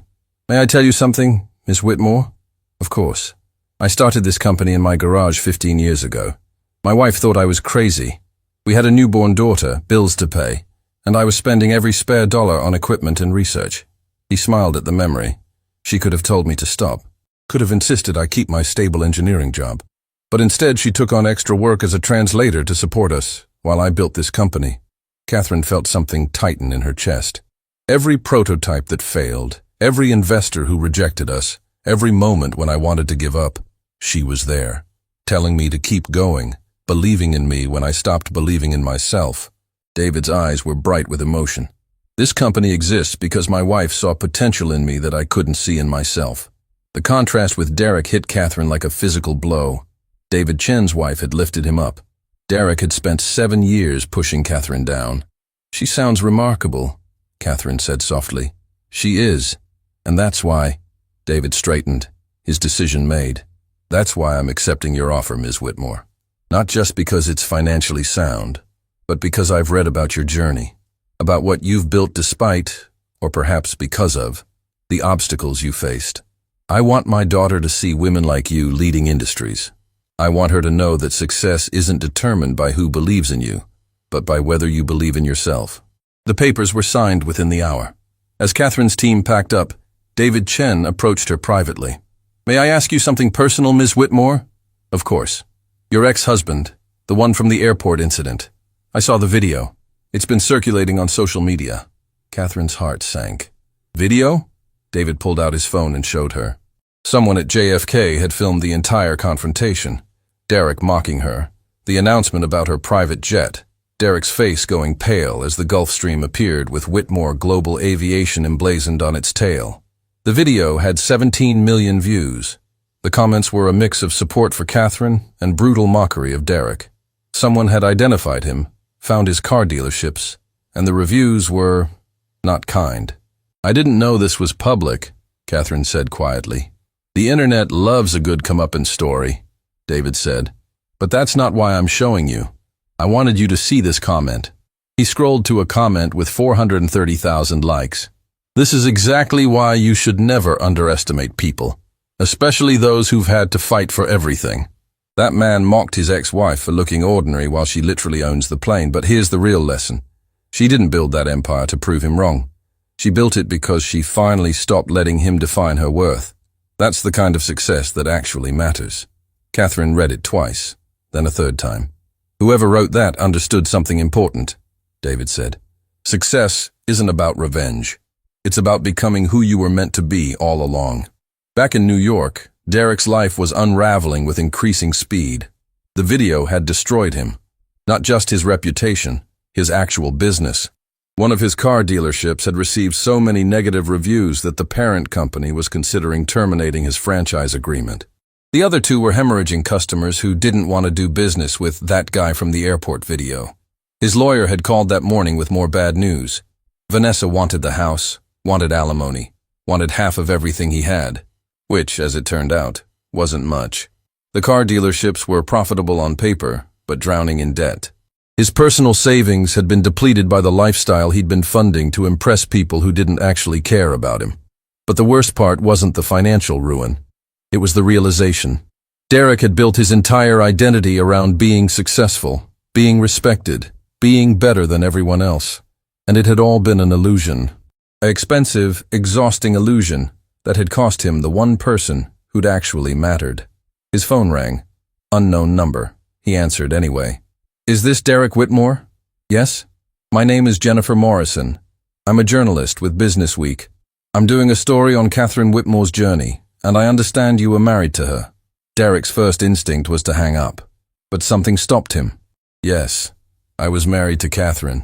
"May I tell you something, Miss Whitmore?" "Of course. I started this company in my garage 15 years ago. My wife thought I was crazy. We had a newborn daughter, bills to pay, and I was spending every spare dollar on equipment and research." He smiled at the memory. She could have told me to stop, could have insisted I keep my stable engineering job. But instead she took on extra work as a translator to support us while I built this company. Catherine felt something tighten in her chest. Every prototype that failed, every investor who rejected us, every moment when I wanted to give up, she was there, telling me to keep going, believing in me when I stopped believing in myself. David's eyes were bright with emotion. "This company exists because my wife saw potential in me that I couldn't see in myself." The contrast with Derek hit Catherine like a physical blow. David Chen's wife had lifted him up. Derek had spent 7 years pushing Catherine down. "She sounds remarkable," Catherine said softly. "She is. And that's why—" David straightened, his decision made. "That's why I'm accepting your offer, Ms. Whitmore. Not just because it's financially sound, but because I've read about your journey, about what you've built despite, or perhaps because of, the obstacles you faced. I want my daughter to see women like you leading industries. I want her to know that success isn't determined by who believes in you, but by whether you believe in yourself." The papers were signed within the hour. As Catherine's team packed up, David Chen approached her privately. "May I ask you something personal, Ms. Whitmore?" "Of course. Your ex-husband, the one from the airport incident. I saw the video. It's been circulating on social media." Catherine's heart sank. "Video?" David pulled out his phone and showed her. Someone at JFK had filmed the entire confrontation. Derek mocking her, the announcement about her private jet, Derek's face going pale as the Gulfstream appeared with Whitmore Global Aviation emblazoned on its tail. The video had 17 million views. The comments were a mix of support for Catherine and brutal mockery of Derek. Someone had identified him, found his car dealerships, and the reviews were not kind. "I didn't know this was public," Catherine said quietly. "The internet loves a good comeuppance story," David said. "But that's not why I'm showing you. I wanted you to see this comment." He scrolled to a comment with 430,000 likes. "This is exactly why you should never underestimate people, especially those who've had to fight for everything." That man mocked his ex-wife for looking ordinary while she literally owns the plane, but here's the real lesson. She didn't build that empire to prove him wrong. She built it because she finally stopped letting him define her worth. That's the kind of success that actually matters. Catherine read it twice, then a third time. "Whoever wrote that understood something important," David said. "Success isn't about revenge. It's about becoming who you were meant to be all along." Back in New York, Derek's life was unraveling with increasing speed. The video had destroyed him. Not just his reputation, his actual business. One of his car dealerships had received so many negative reviews that the parent company was considering terminating his franchise agreement. The other two were hemorrhaging customers who didn't want to do business with that guy from the airport video. His lawyer had called that morning with more bad news. Vanessa wanted the house, wanted alimony, wanted half of everything he had, which, as it turned out, wasn't much. The car dealerships were profitable on paper, but drowning in debt. His personal savings had been depleted by the lifestyle he'd been funding to impress people who didn't actually care about him. But the worst part wasn't the financial ruin. It was the realization. Derek had built his entire identity around being successful, being respected, being better than everyone else. And it had all been an illusion. An expensive, exhausting illusion that had cost him the one person who'd actually mattered. His phone rang. Unknown number. He answered anyway. "Is this Derek Whitmore?" "Yes. My name is Jennifer Morrison. I'm a journalist with Business Week. I'm doing a story on Catherine Whitmore's journey, and I understand you were married to her." Derek's first instinct was to hang up, but something stopped him. "Yes, I was married to Catherine.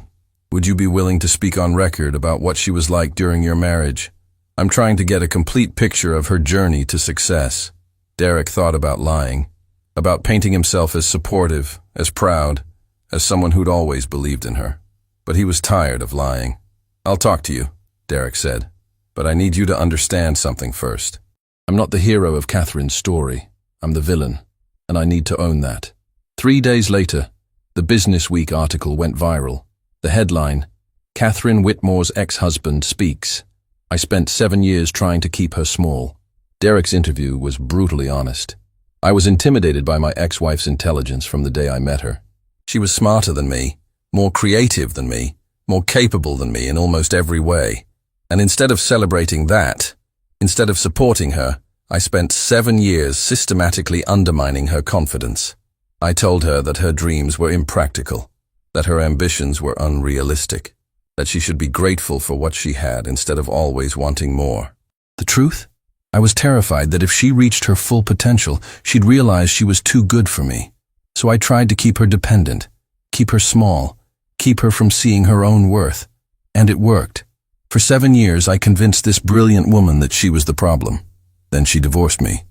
Would you be willing to speak on record about what she was like during your marriage? I'm trying to get a complete picture of her journey to success. Derek thought about lying, about painting himself as supportive, as proud, as someone who'd always believed in her. But he was tired of lying. I'll talk to you, Derek said, but I need you to understand something first. I'm not the hero of Catherine's story. I'm the villain, and I need to own that. 3 days later, the Business Week article went viral. The headline, Catherine Whitmore's ex-husband speaks. I spent 7 years trying to keep her small. Derek's interview was brutally honest. I was intimidated by my ex-wife's intelligence from the day I met her. She was smarter than me, more creative than me, more capable than me in almost every way. And instead of celebrating that, instead of supporting her, I spent 7 years systematically undermining her confidence. I told her that her dreams were impractical, that her ambitions were unrealistic, that she should be grateful for what she had instead of always wanting more. The truth? I was terrified that if she reached her full potential, she'd realize she was too good for me. So I tried to keep her dependent, keep her small, keep her from seeing her own worth. And it worked. For 7 years, I convinced this brilliant woman that she was the problem. Then she divorced me.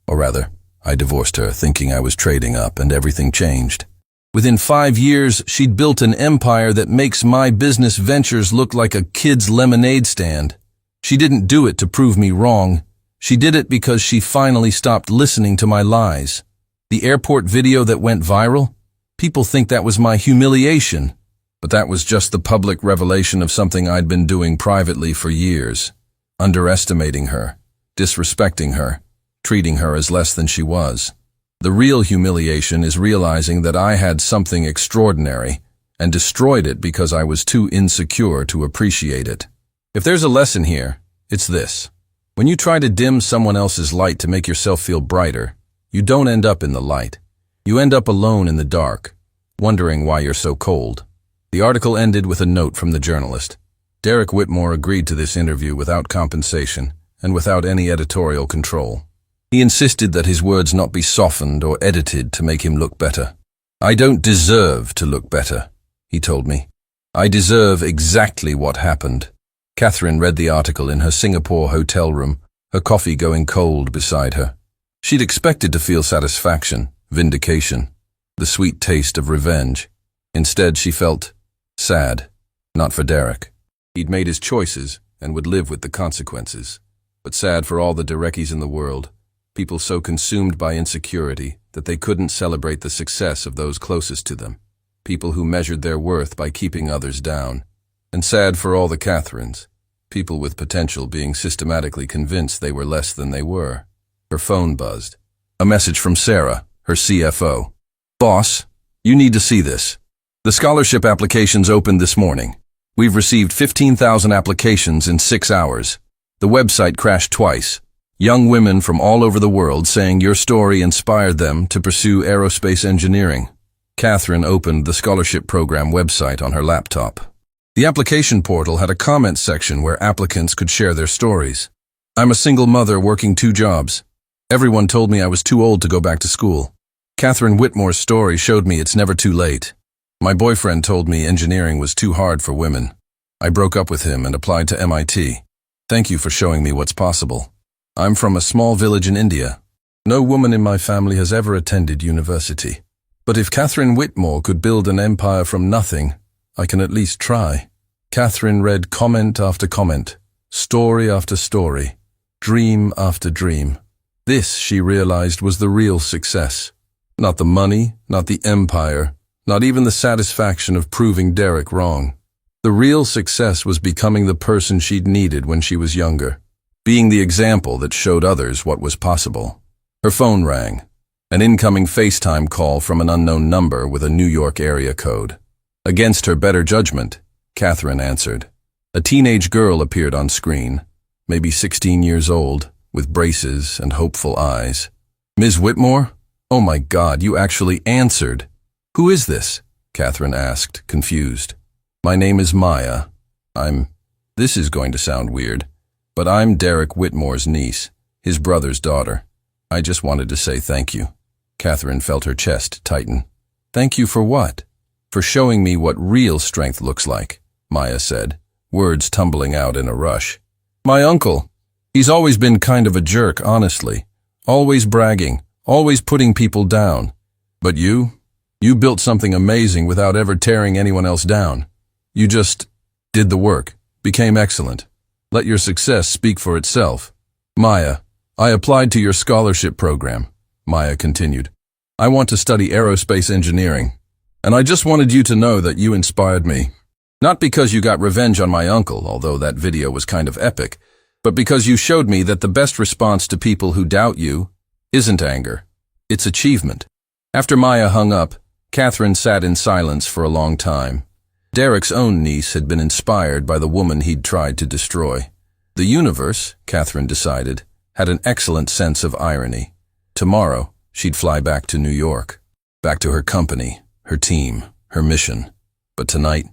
Or rather, I divorced her thinking I was trading up and everything changed. Within 5 years, she'd built an empire that makes my business ventures look like a kid's lemonade stand. She didn't do it to prove me wrong. She did it because she finally stopped listening to my lies. The airport video that went viral? People think that was my humiliation. But that was just the public revelation of something I'd been doing privately for years. Underestimating her, disrespecting her, treating her as less than she was. The real humiliation is realizing that I had something extraordinary and destroyed it because I was too insecure to appreciate it. If there's a lesson here, it's this. When you try to dim someone else's light to make yourself feel brighter, you don't end up in the light. You end up alone in the dark, wondering why you're so cold. The article ended with a note from the journalist. Derek Whitmore agreed to this interview without compensation and without any editorial control. He insisted that his words not be softened or edited to make him look better. I don't deserve to look better, he told me. I deserve exactly what happened. Catherine read the article in her Singapore hotel room, her coffee going cold beside her. She'd expected to feel satisfaction, vindication, the sweet taste of revenge. Instead, she felt sad, not for Derek. He'd made his choices and would live with the consequences. But sad for all the Derekis in the world, people so consumed by insecurity that they couldn't celebrate the success of those closest to them, people who measured their worth by keeping others down. And sad for all the Catherines, people with potential being systematically convinced they were less than they were. Her phone buzzed. A message from Sarah, her CFO. Boss, you need to see this. The scholarship applications opened this morning. We've received 15,000 applications in 6 hours. The website crashed twice. Young women from all over the world saying your story inspired them to pursue aerospace engineering. Catherine opened the scholarship program website on her laptop. The application portal had a comment section where applicants could share their stories. I'm a single mother working 2 jobs. Everyone told me I was too old to go back to school. Catherine Whitmore's story showed me it's never too late. My boyfriend told me engineering was too hard for women. I broke up with him and applied to MIT. Thank you for showing me what's possible. I'm from a small village in India. No woman in my family has ever attended university. But if Catherine Whitmore could build an empire from nothing, I can at least try. Catherine read comment after comment, story after story, dream after dream. This, she realized, was the real success. Not the money, not the empire, not even the satisfaction of proving Derek wrong. The real success was becoming the person she'd needed when she was younger, being the example that showed others what was possible. Her phone rang, an incoming FaceTime call from an unknown number with a New York area code. Against her better judgment, Catherine answered. A teenage girl appeared on screen, maybe 16 years old, with braces and hopeful eyes. Ms. Whitmore? Oh my God, you actually answered. Who is this? Catherine asked, confused. My name is Maya. This is going to sound weird, but I'm Derek Whitmore's niece, his brother's daughter. I just wanted to say thank you. Catherine felt her chest tighten. Thank you for what? for showing me what real strength looks like," Maya said, words tumbling out in a rush. "My uncle. He's always been kind of a jerk, honestly. Always bragging, always putting people down. But you built something amazing without ever tearing anyone else down. You just did the work, became excellent. Let your success speak for itself." "Maya, I applied to your scholarship program," Maya continued. "I want to study aerospace engineering, and I just wanted you to know that you inspired me. Not because you got revenge on my uncle, although that video was kind of epic, but because you showed me that the best response to people who doubt you isn't anger, it's achievement." After Maya hung up, Catherine sat in silence for a long time. Derek's own niece had been inspired by the woman he'd tried to destroy. The universe, Catherine decided, had an excellent sense of irony. Tomorrow, she'd fly back to New York, back to her company, her team, her mission. But tonight,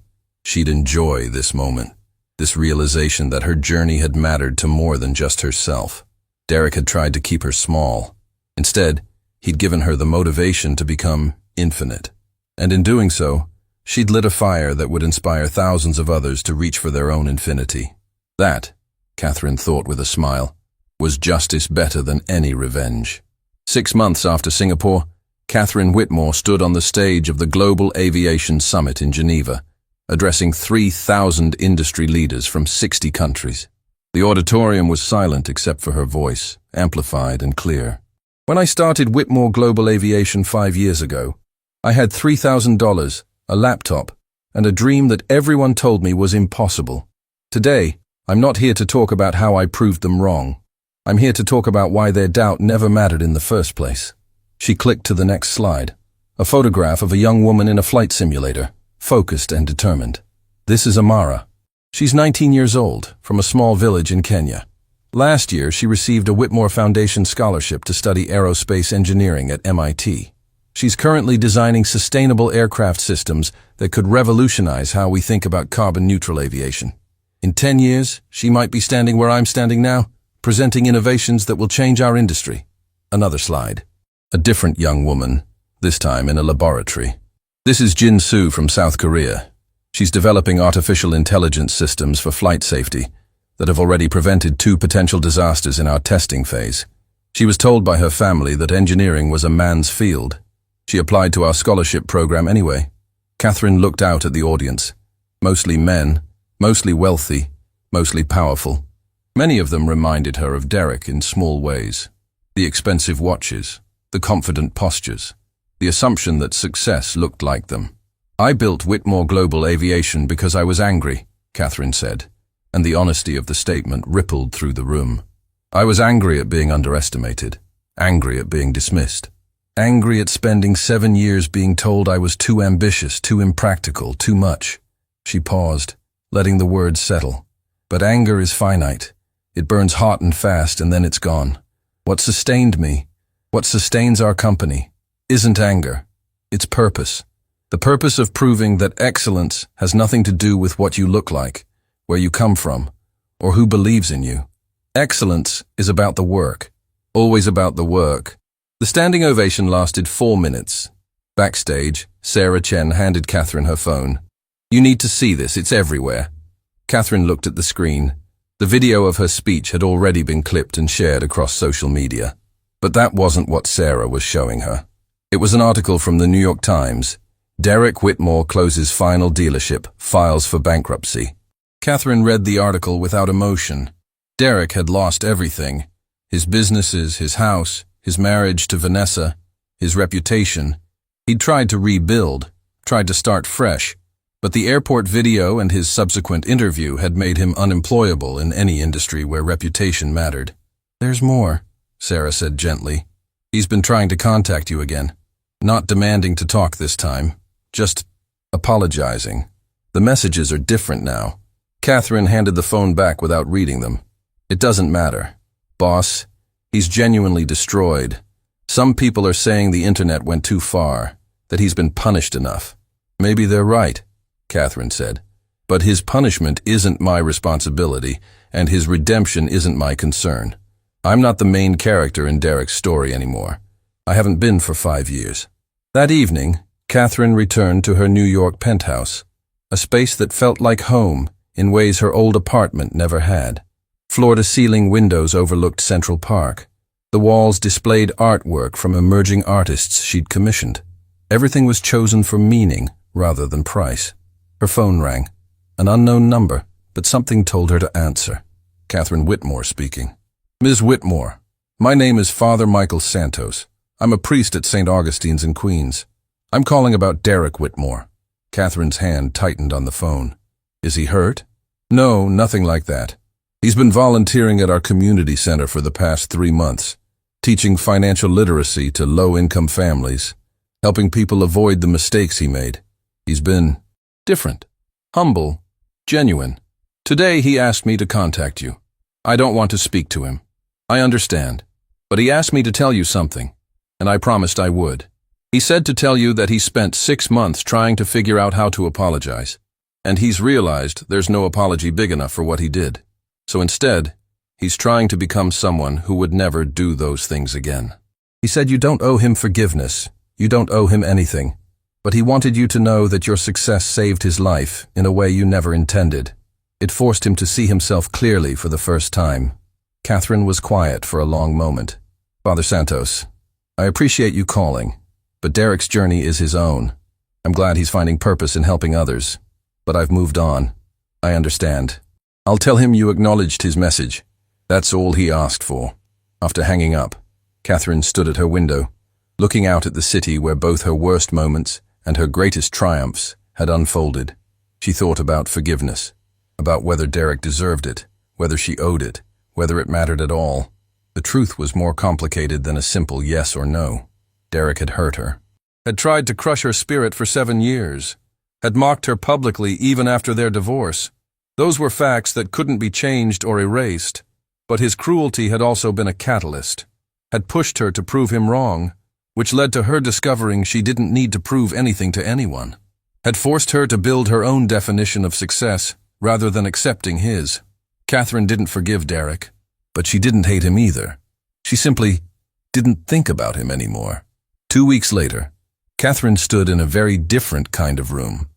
she'd enjoy this moment, this realization that her journey had mattered to more than just herself. Derek had tried to keep her small. Instead, he'd given her the motivation to become infinite. And in doing so, she'd lit a fire that would inspire thousands of others to reach for their own infinity. That, Catherine thought with a smile, was justice better than any revenge. 6 months after Singapore, Catherine Whitmore stood on the stage of the Global Aviation Summit in Geneva, addressing 3,000 industry leaders from 60 countries. The auditorium was silent except for her voice, amplified and clear. "When I started Whitmore Global Aviation 5 years ago, I had $3,000, a laptop, and a dream that everyone told me was impossible. Today, I'm not here to talk about how I proved them wrong. I'm here to talk about why their doubt never mattered in the first place." She clicked to the next slide, a photograph of a young woman in a flight simulator, focused and determined. This is Amara. She's 19 years old, from a small village in Kenya. Last year, she received a Whitmore Foundation scholarship to study aerospace engineering at MIT. She's currently designing sustainable aircraft systems that could revolutionize how we think about carbon-neutral aviation. In 10 years, she might be standing where I'm standing now, presenting innovations that will change our industry. Another slide. A different young woman, this time in a laboratory. This is Jin Soo from South Korea. She's developing artificial intelligence systems for flight safety that have already prevented 2 potential disasters in our testing phase. She was told by her family that engineering was a man's field. She applied to our scholarship program anyway. Catherine looked out at the audience. Mostly men, mostly wealthy, mostly powerful. Many of them reminded her of Derek in small ways. The expensive watches, the confident postures, the assumption that success looked like them. "I built Whitmore Global Aviation because I was angry," Catherine said, and the honesty of the statement rippled through the room. "I was angry at being underestimated, angry at being dismissed, angry at spending 7 years being told I was too ambitious, too impractical, too much." She paused, letting the words settle. "But anger is finite. It burns hot and fast, and then it's gone. What sustained me, what sustains our company, isn't anger. It's purpose. The purpose of proving that excellence has nothing to do with what you look like, where you come from, or who believes in you. Excellence is about the work, always about the work." The standing ovation lasted 4 minutes. Backstage, Sarah Chen handed Catherine her phone. "You need to see this, it's everywhere." Catherine looked at the screen. The video of her speech had already been clipped and shared across social media. But that wasn't what Sarah was showing her. It was an article from the New York Times. Derek Whitmore closes final dealership, files for bankruptcy. Catherine read the article without emotion. Derek had lost everything. His businesses, his house, his marriage to Vanessa, his reputation. He'd tried to rebuild, tried to start fresh. But the airport video and his subsequent interview had made him unemployable in any industry where reputation mattered. "There's more," Sarah said gently. "He's been trying to contact you again. Not demanding to talk this time, just apologizing. The messages are different now." Catherine handed the phone back without reading them. "It doesn't matter. Boss, he's genuinely destroyed. Some people are saying the internet went too far, that he's been punished enough. Maybe they're right," Catherine said. "But his punishment isn't my responsibility, and his redemption isn't my concern. I'm not the main character in Derek's story anymore. I haven't been for 5 years." That evening, Catherine returned to her New York penthouse, a space that felt like home in ways her old apartment never had. Floor-to-ceiling windows overlooked Central Park. The walls displayed artwork from emerging artists she'd commissioned. Everything was chosen for meaning rather than price. Her phone rang. An unknown number, but something told her to answer. Catherine Whitmore speaking. Ms. Whitmore, my name is Father Michael Santos. I'm a priest at St. Augustine's in Queens. I'm calling about Derek Whitmore. Catherine's hand tightened on the phone. Is he hurt? No, nothing like that. He's been volunteering at our community center for the past 3 months, teaching financial literacy to low-income families, helping people avoid the mistakes he made. He's been different, humble, genuine. Today he asked me to contact you. I don't want to speak to him. I understand. But he asked me to tell you something, and I promised I would. He said to tell you that he spent 6 months trying to figure out how to apologize, and he's realized there's no apology big enough for what he did. So instead, he's trying to become someone who would never do those things again. He said you don't owe him forgiveness, you don't owe him anything, but he wanted you to know that your success saved his life in a way you never intended. It forced him to see himself clearly for the first time. Catherine was quiet for a long moment. Father Santos, I appreciate you calling, but Derek's journey is his own. I'm glad he's finding purpose in helping others, but I've moved on. I understand. I'll tell him you acknowledged his message. That's all he asked for. After hanging up, Catherine stood at her window, looking out at the city where both her worst moments and her greatest triumphs had unfolded. She thought about forgiveness, about whether Derek deserved it, whether she owed it, whether it mattered at all. The truth was more complicated than a simple yes or no. Derek had hurt her, had tried to crush her spirit for 7 years, had mocked her publicly even after their divorce. Those were facts that couldn't be changed or erased, but his cruelty had also been a catalyst, had pushed her to prove him wrong, which led to her discovering she didn't need to prove anything to anyone, had forced her to build her own definition of success rather than accepting his. Catherine didn't forgive Derek, but she didn't hate him either. She simply didn't think about him anymore. 2 weeks later, Catherine stood in a very different kind of room.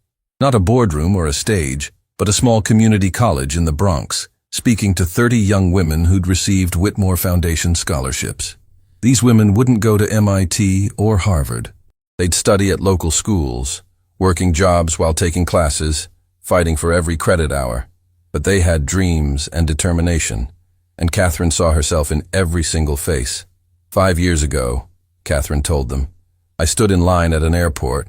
Not a boardroom or a stage, but a small community college in the Bronx, speaking to 30 young women who'd received Whitmore Foundation scholarships. These women wouldn't go to MIT or Harvard. They'd study at local schools, working jobs while taking classes, fighting for every credit hour. But they had dreams and determination, and Catherine saw herself in every single face. 5 years ago, Catherine told them, I stood in line at an airport,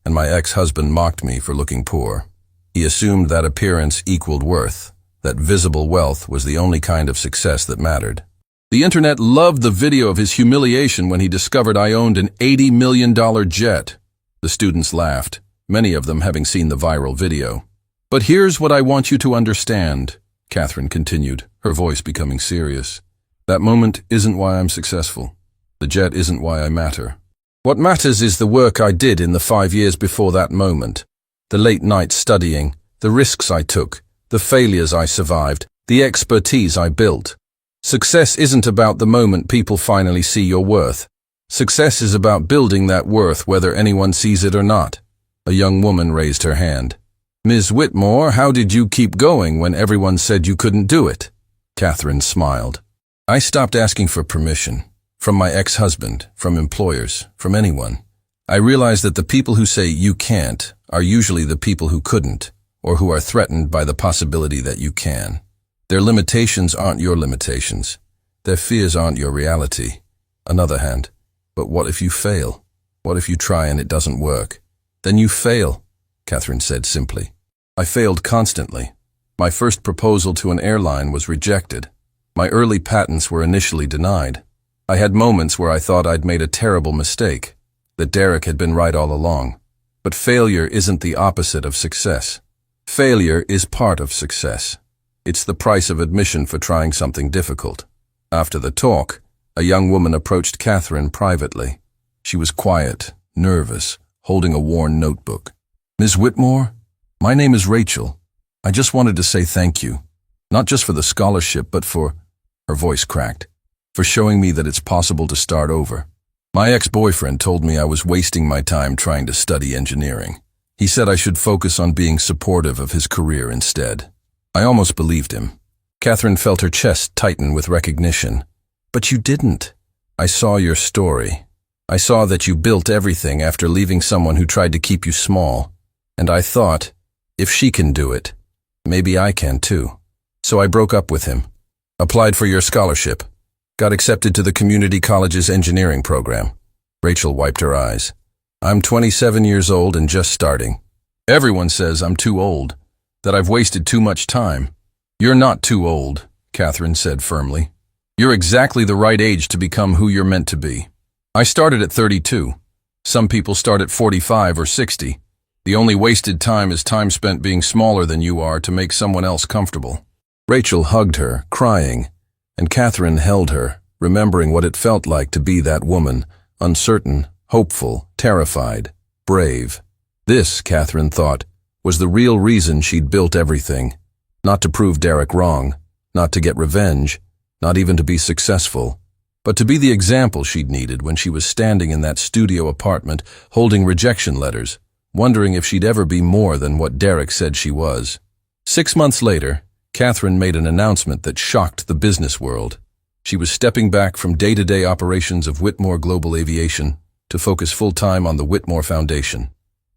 and my ex-husband mocked me for looking poor. He assumed that appearance equaled worth, that visible wealth was the only kind of success that mattered. The internet loved the video of his humiliation when he discovered I owned an $80 million jet. The students laughed, many of them having seen the viral video. But here's what I want you to understand, Catherine continued, her voice becoming serious. That moment isn't why I'm successful. The jet isn't why I matter. What matters is the work I did in the 5 years before that moment. The late nights studying, the risks I took, the failures I survived, the expertise I built. Success isn't about the moment people finally see your worth. Success is about building that worth whether anyone sees it or not. A young woman raised her hand. Ms. Whitmore, how did you keep going when everyone said you couldn't do it? Catherine smiled. I stopped asking for permission. From my ex-husband, from employers, from anyone. I realized that the people who say you can't are usually the people who couldn't, or who are threatened by the possibility that you can. Their limitations aren't your limitations. Their fears aren't your reality. Another hand, but what if you fail? What if you try and it doesn't work? Then you fail, Catherine said simply. I failed constantly. My first proposal to an airline was rejected. My early patents were initially denied. I had moments where I thought I'd made a terrible mistake, that Derek had been right all along. But failure isn't the opposite of success. Failure is part of success. It's the price of admission for trying something difficult. After the talk, a young woman approached Catherine privately. She was quiet, nervous, holding a worn notebook. Ms. Whitmore, my name is Rachel. I just wanted to say thank you. Not just for the scholarship, but for, her voice cracked, for showing me that it's possible to start over. My ex-boyfriend told me I was wasting my time trying to study engineering. He said I should focus on being supportive of his career instead. I almost believed him. Catherine felt her chest tighten with recognition. But you didn't. I saw your story. I saw that you built everything after leaving someone who tried to keep you small. And I thought, if she can do it, maybe I can too. So I broke up with him. Applied for your scholarship. Got accepted to the community college's engineering program. Rachel wiped her eyes. I'm 27 years old and just starting. Everyone says I'm too old, that I've wasted too much time. You're not too old, Catherine said firmly. You're exactly the right age to become who you're meant to be. I started at 32. Some people start at 45 or 60. The only wasted time is time spent being smaller than you are to make someone else comfortable. Rachel hugged her, crying, and Catherine held her, remembering what it felt like to be that woman, uncertain, hopeful, terrified, brave. This, Catherine thought, was the real reason she'd built everything. Not to prove Derek wrong, not to get revenge, not even to be successful, but to be the example she'd needed when she was standing in that studio apartment holding rejection letters, wondering if she'd ever be more than what Derek said she was. 6 months later, Catherine made an announcement that shocked the business world. She was stepping back from day-to-day operations of Whitmore Global Aviation to focus full-time on the Whitmore Foundation.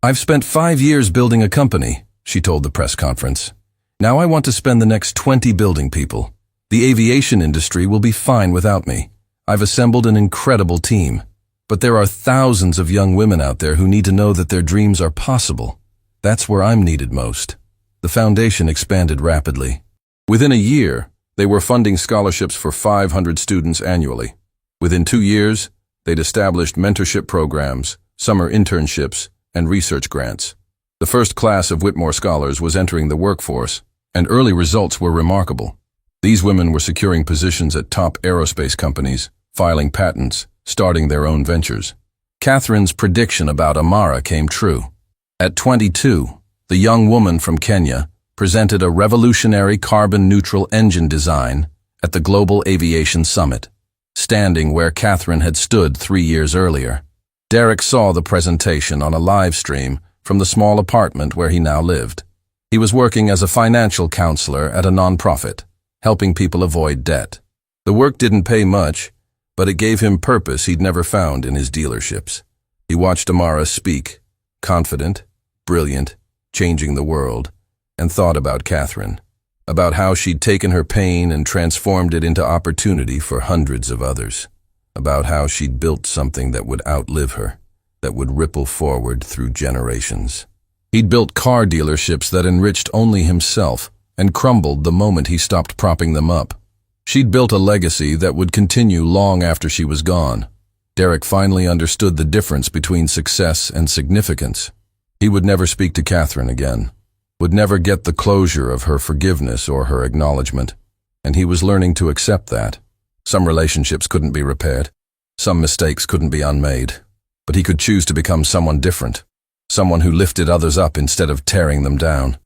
I've spent 5 years building a company, she told the press conference. Now I want to spend the next 20 building people. The aviation industry will be fine without me. I've assembled an incredible team. But there are thousands of young women out there who need to know that their dreams are possible. That's where I'm needed most. The foundation expanded rapidly. Within a year, they were funding scholarships for 500 students annually. Within 2 years, they'd established mentorship programs, summer internships, and research grants. The first class of Whitmore scholars was entering the workforce, and early results were remarkable. These women were securing positions at top aerospace companies, filing patents, starting their own ventures. Catherine's prediction about Amara came true. At 22, the young woman from Kenya presented a revolutionary carbon-neutral engine design at the Global Aviation Summit, standing where Catherine had stood 3 years earlier. Derek saw the presentation on a live stream from the small apartment where he now lived. He was working as a financial counselor at a nonprofit, helping people avoid debt. The work didn't pay much, but it gave him purpose he'd never found in his dealerships. He watched Amara speak, confident, brilliant, changing the world, and thought about Catherine, about how she'd taken her pain and transformed it into opportunity for hundreds of others, about how she'd built something that would outlive her, that would ripple forward through generations. He'd built car dealerships that enriched only himself and crumbled the moment he stopped propping them up. She'd built a legacy that would continue long after she was gone. Derek finally understood the difference between success and significance. He would never speak to Catherine again, would never get the closure of her forgiveness or her acknowledgement, and he was learning to accept that. Some relationships couldn't be repaired, some mistakes couldn't be unmade, but he could choose to become someone different, someone who lifted others up instead of tearing them down,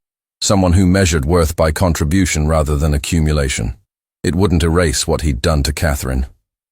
someone who measured worth by contribution rather than accumulation. It wouldn't erase what he'd done to Catherine.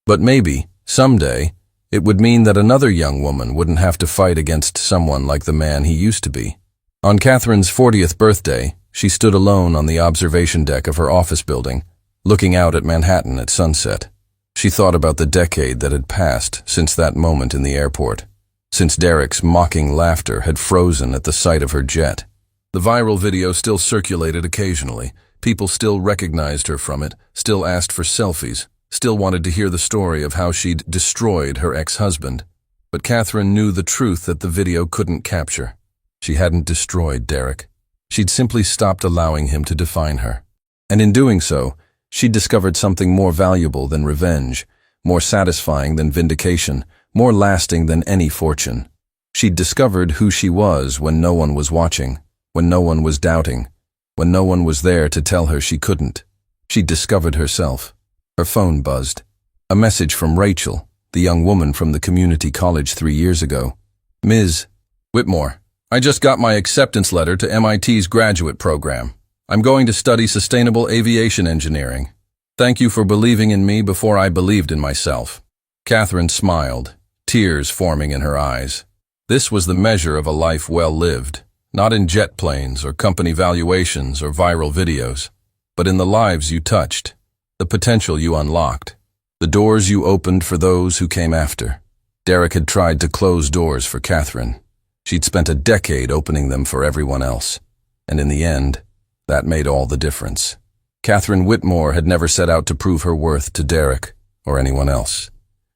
But maybe, someday, it would mean that another young woman wouldn't have to fight against someone like the man he used to be. On Catherine's 40th birthday, she stood alone on the observation deck of her office building, looking out at Manhattan at sunset. She thought about the decade that had passed since that moment in the airport, since Derek's mocking laughter had frozen at the sight of her jet. The viral video still circulated occasionally. People still recognized her from it, still asked for selfies, still wanted to hear the story of how she'd destroyed her ex-husband. But Catherine knew the truth that the video couldn't capture. She hadn't destroyed Derek. She'd simply stopped allowing him to define her. And in doing so, she'd discovered something more valuable than revenge, more satisfying than vindication, more lasting than any fortune. She'd discovered who she was when no one was watching, when no one was doubting, when no one was there to tell her she couldn't. She'd discovered herself. Her phone buzzed. A message from Rachel, the young woman from the community college 3 years ago. Ms. Whitmore, I just got my acceptance letter to MIT's graduate program. I'm going to study sustainable aviation engineering. Thank you for believing in me before I believed in myself. Catherine smiled, tears forming in her eyes. This was the measure of a life well lived, not in jet planes or company valuations or viral videos, but in the lives you touched, the potential you unlocked, the doors you opened for those who came after. Derek had tried to close doors for Catherine. She'd spent a decade opening them for everyone else, and in the end, that made all the difference. Catherine Whitmore had never set out to prove her worth to Derek or anyone else.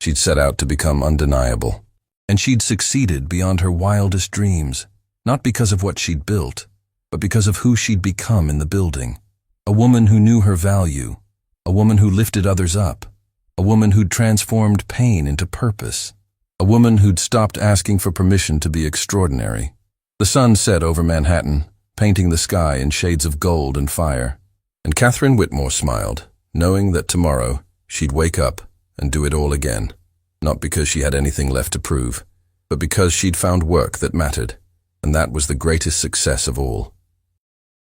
She'd set out to become undeniable. And she'd succeeded beyond her wildest dreams, not because of what she'd built, but because of who she'd become in the building. A woman who knew her value, a woman who lifted others up, a woman who'd transformed pain into purpose, a woman who'd stopped asking for permission to be extraordinary. The sun set over Manhattan, painting the sky in shades of gold and fire, and Catherine Whitmore smiled, knowing that tomorrow she'd wake up and do it all again, not because she had anything left to prove, but because she'd found work that mattered, and that was the greatest success of all.